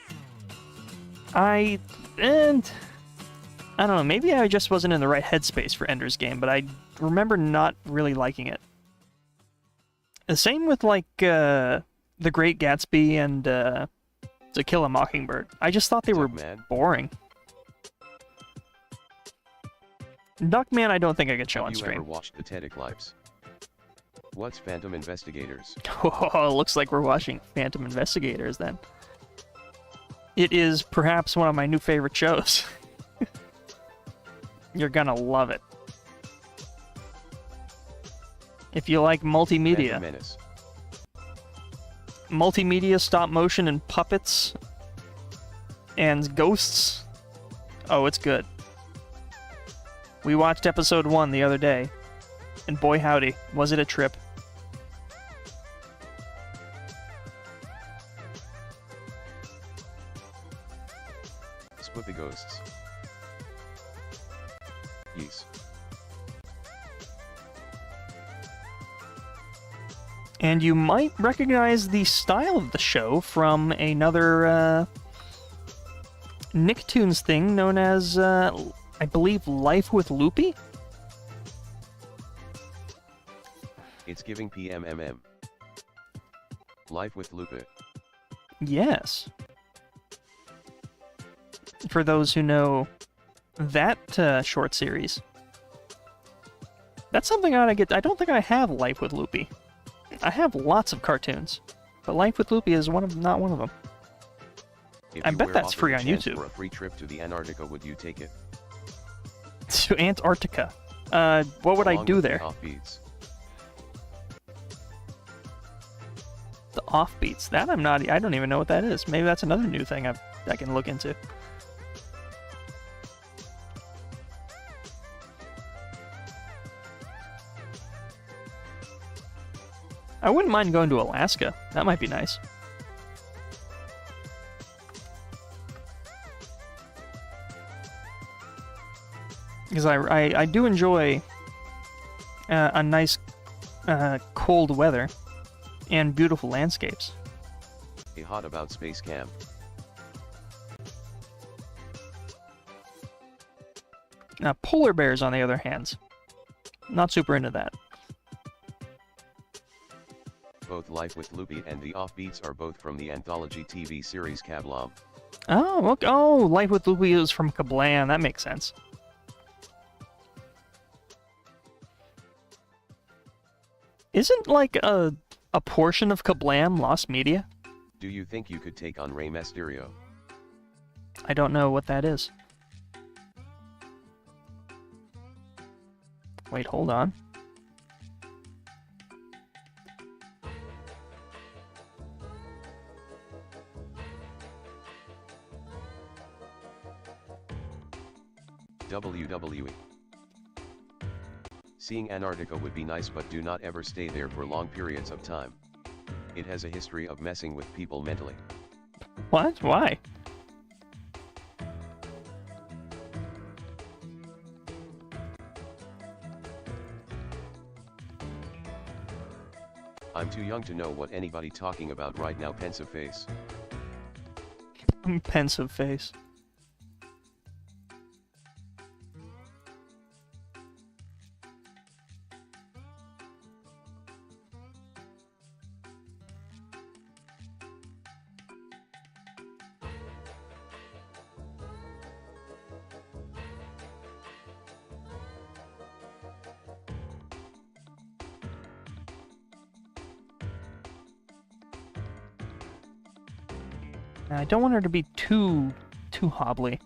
I don't know, maybe I just wasn't in the right headspace for Ender's Game, but I remember not really liking it. The same with, like, The Great Gatsby and, To Kill a Mockingbird. I just thought they were Duckman? boring. Duckman, I don't think I could show Have on you ever stream. watched the TEDx Lives? What's Phantom Investigators? Oh, looks like we're watching Phantom Investigators, then. It is perhaps one of my new favorite shows. You're gonna love it. If you like multimedia. Phantom Menace. Multimedia, stop motion, and puppets. And ghosts. Oh, it's good. We watched episode 1 the other day. And boy howdy, was it a trip. Split the Ghosts. Yes. And you might recognize the style of the show from another Nicktoons thing known as, I believe, Life with Loopy? It's giving PMMM. Life with Lupe. Yes. For those who know that short series. That's something I ought to get. I don't think I have Life with Loopy. I have lots of cartoons, but Life with Loopy is not one of them. If I you bet were that's offered free a on chance YouTube. For a free trip to the Antarctica, would you take it? To Antarctica. What would I Along do with the there? Offbeats. The offbeats. That I'm not. I don't even know what that is. Maybe that's another new thing I can look into. I wouldn't mind going to Alaska. That might be nice. Because I do enjoy a nice cold weather and beautiful landscapes. A hot about space camp. Now, polar bears, on the other hand, not super into that. Both Life with Loopy and the Offbeats are both from the anthology TV series Kablam. Oh, okay. Oh, Life with Loopy is from Kablam. That makes sense. Isn't like a portion of Kablam lost media? Do you think you could take on Rey Mysterio? I don't know what that is. Wait, hold on. WWE. Seeing Antarctica would be nice, but do not ever stay there for long periods of time. It has a history of messing with people mentally. What? Why? I'm too young to know what anybody talking about right now, pensive face. Pensive face. I don't want her to be too hobbly.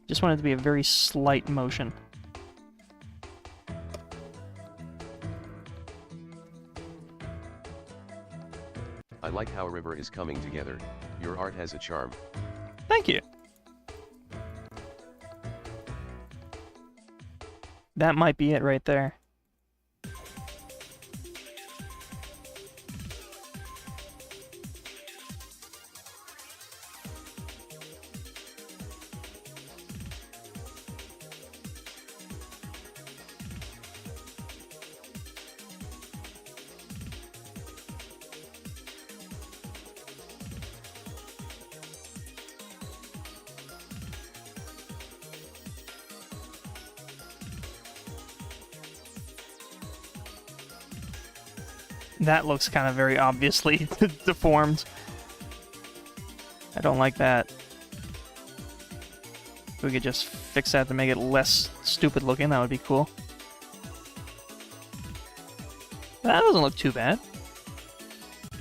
Just want it to be a very slight motion. I like how a river is coming together. Your art has a charm. Thank you. That might be it right there. That looks kind of very obviously deformed. I don't like that. If we could just fix that to make it less stupid looking, that would be cool. That doesn't look too bad.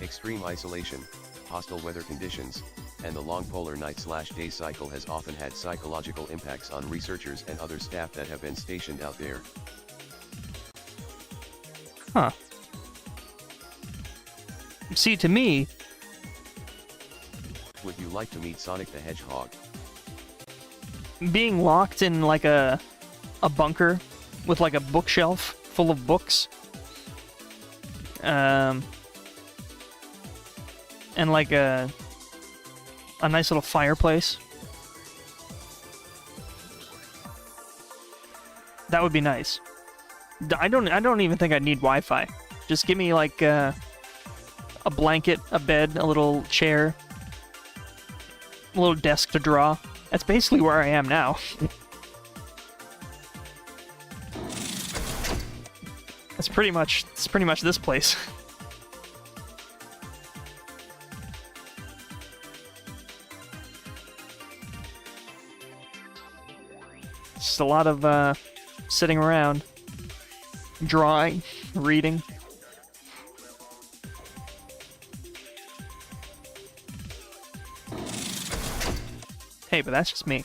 Extreme isolation, hostile weather conditions, and the long polar night/day cycle has often had psychological impacts on researchers and other staff that have been stationed out there. Huh. See, to me... Would you like to meet Sonic the Hedgehog? Being locked in like a bunker with like a bookshelf full of books, and like a nice little fireplace, that would be nice. I don't even think I'd need Wi-Fi. Just give me like a blanket, a bed, a little chair, a little desk to draw, That's basically where I am now. It's pretty much this place. Just a lot of sitting around, drawing, reading. Hey, but that's just me.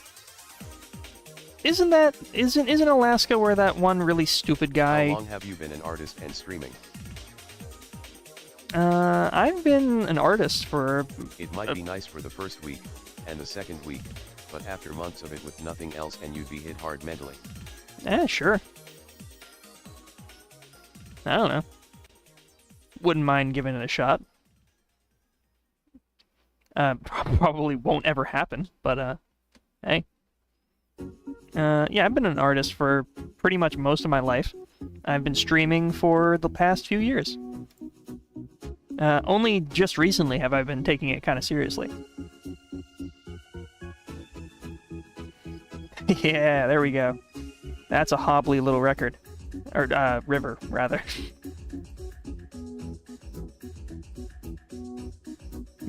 Isn't Alaska where that one really stupid guy? How long have you been an artist and streaming? I've been an artist for... It might be nice for the first week, and the second week, but after months of it with nothing else and you'd be hit hard mentally. Sure. I don't know. Wouldn't mind giving it a shot. Probably won't ever happen, but, hey. Yeah, I've been an artist for pretty much most of my life. I've been streaming for the past few years. Only just recently have I been taking it kind of seriously. Yeah, there we go. That's a hobbly little record. Or, river, rather.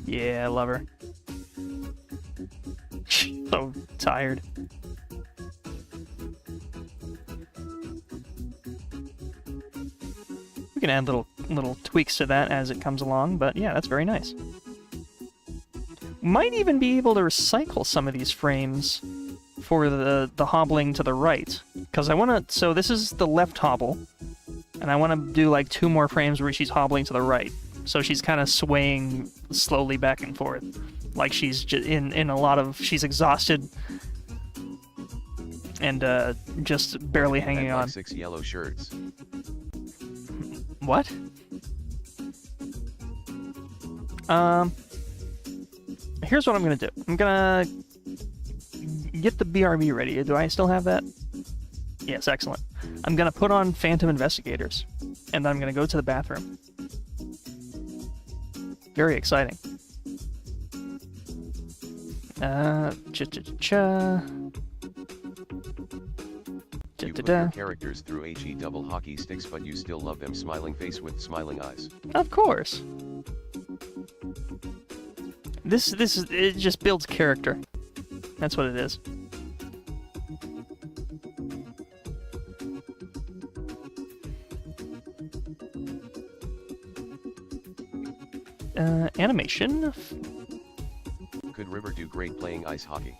Yeah, I love her. So tired. We can add little tweaks to that as it comes along, but yeah, that's very nice. Might even be able to recycle some of these frames for the hobbling to the right, because I want to. So this is the left hobble, and I want to do like 2 more frames where she's hobbling to the right. So she's kind of swaying slowly back and forth, like she's in a lot of... She's exhausted and just barely hanging on. 6 yellow shirts. What? Here's what I'm gonna do. I'm gonna get the BRB ready. Do I still have that? Yes, excellent. I'm gonna put on Phantom Investigators, and then I'm gonna go to the bathroom. Very exciting. You put your characters through HE double hockey sticks, but you still love them smiling face with smiling eyes. Of course. It just builds character. That's what it is. Animation. Could River do great playing ice hockey?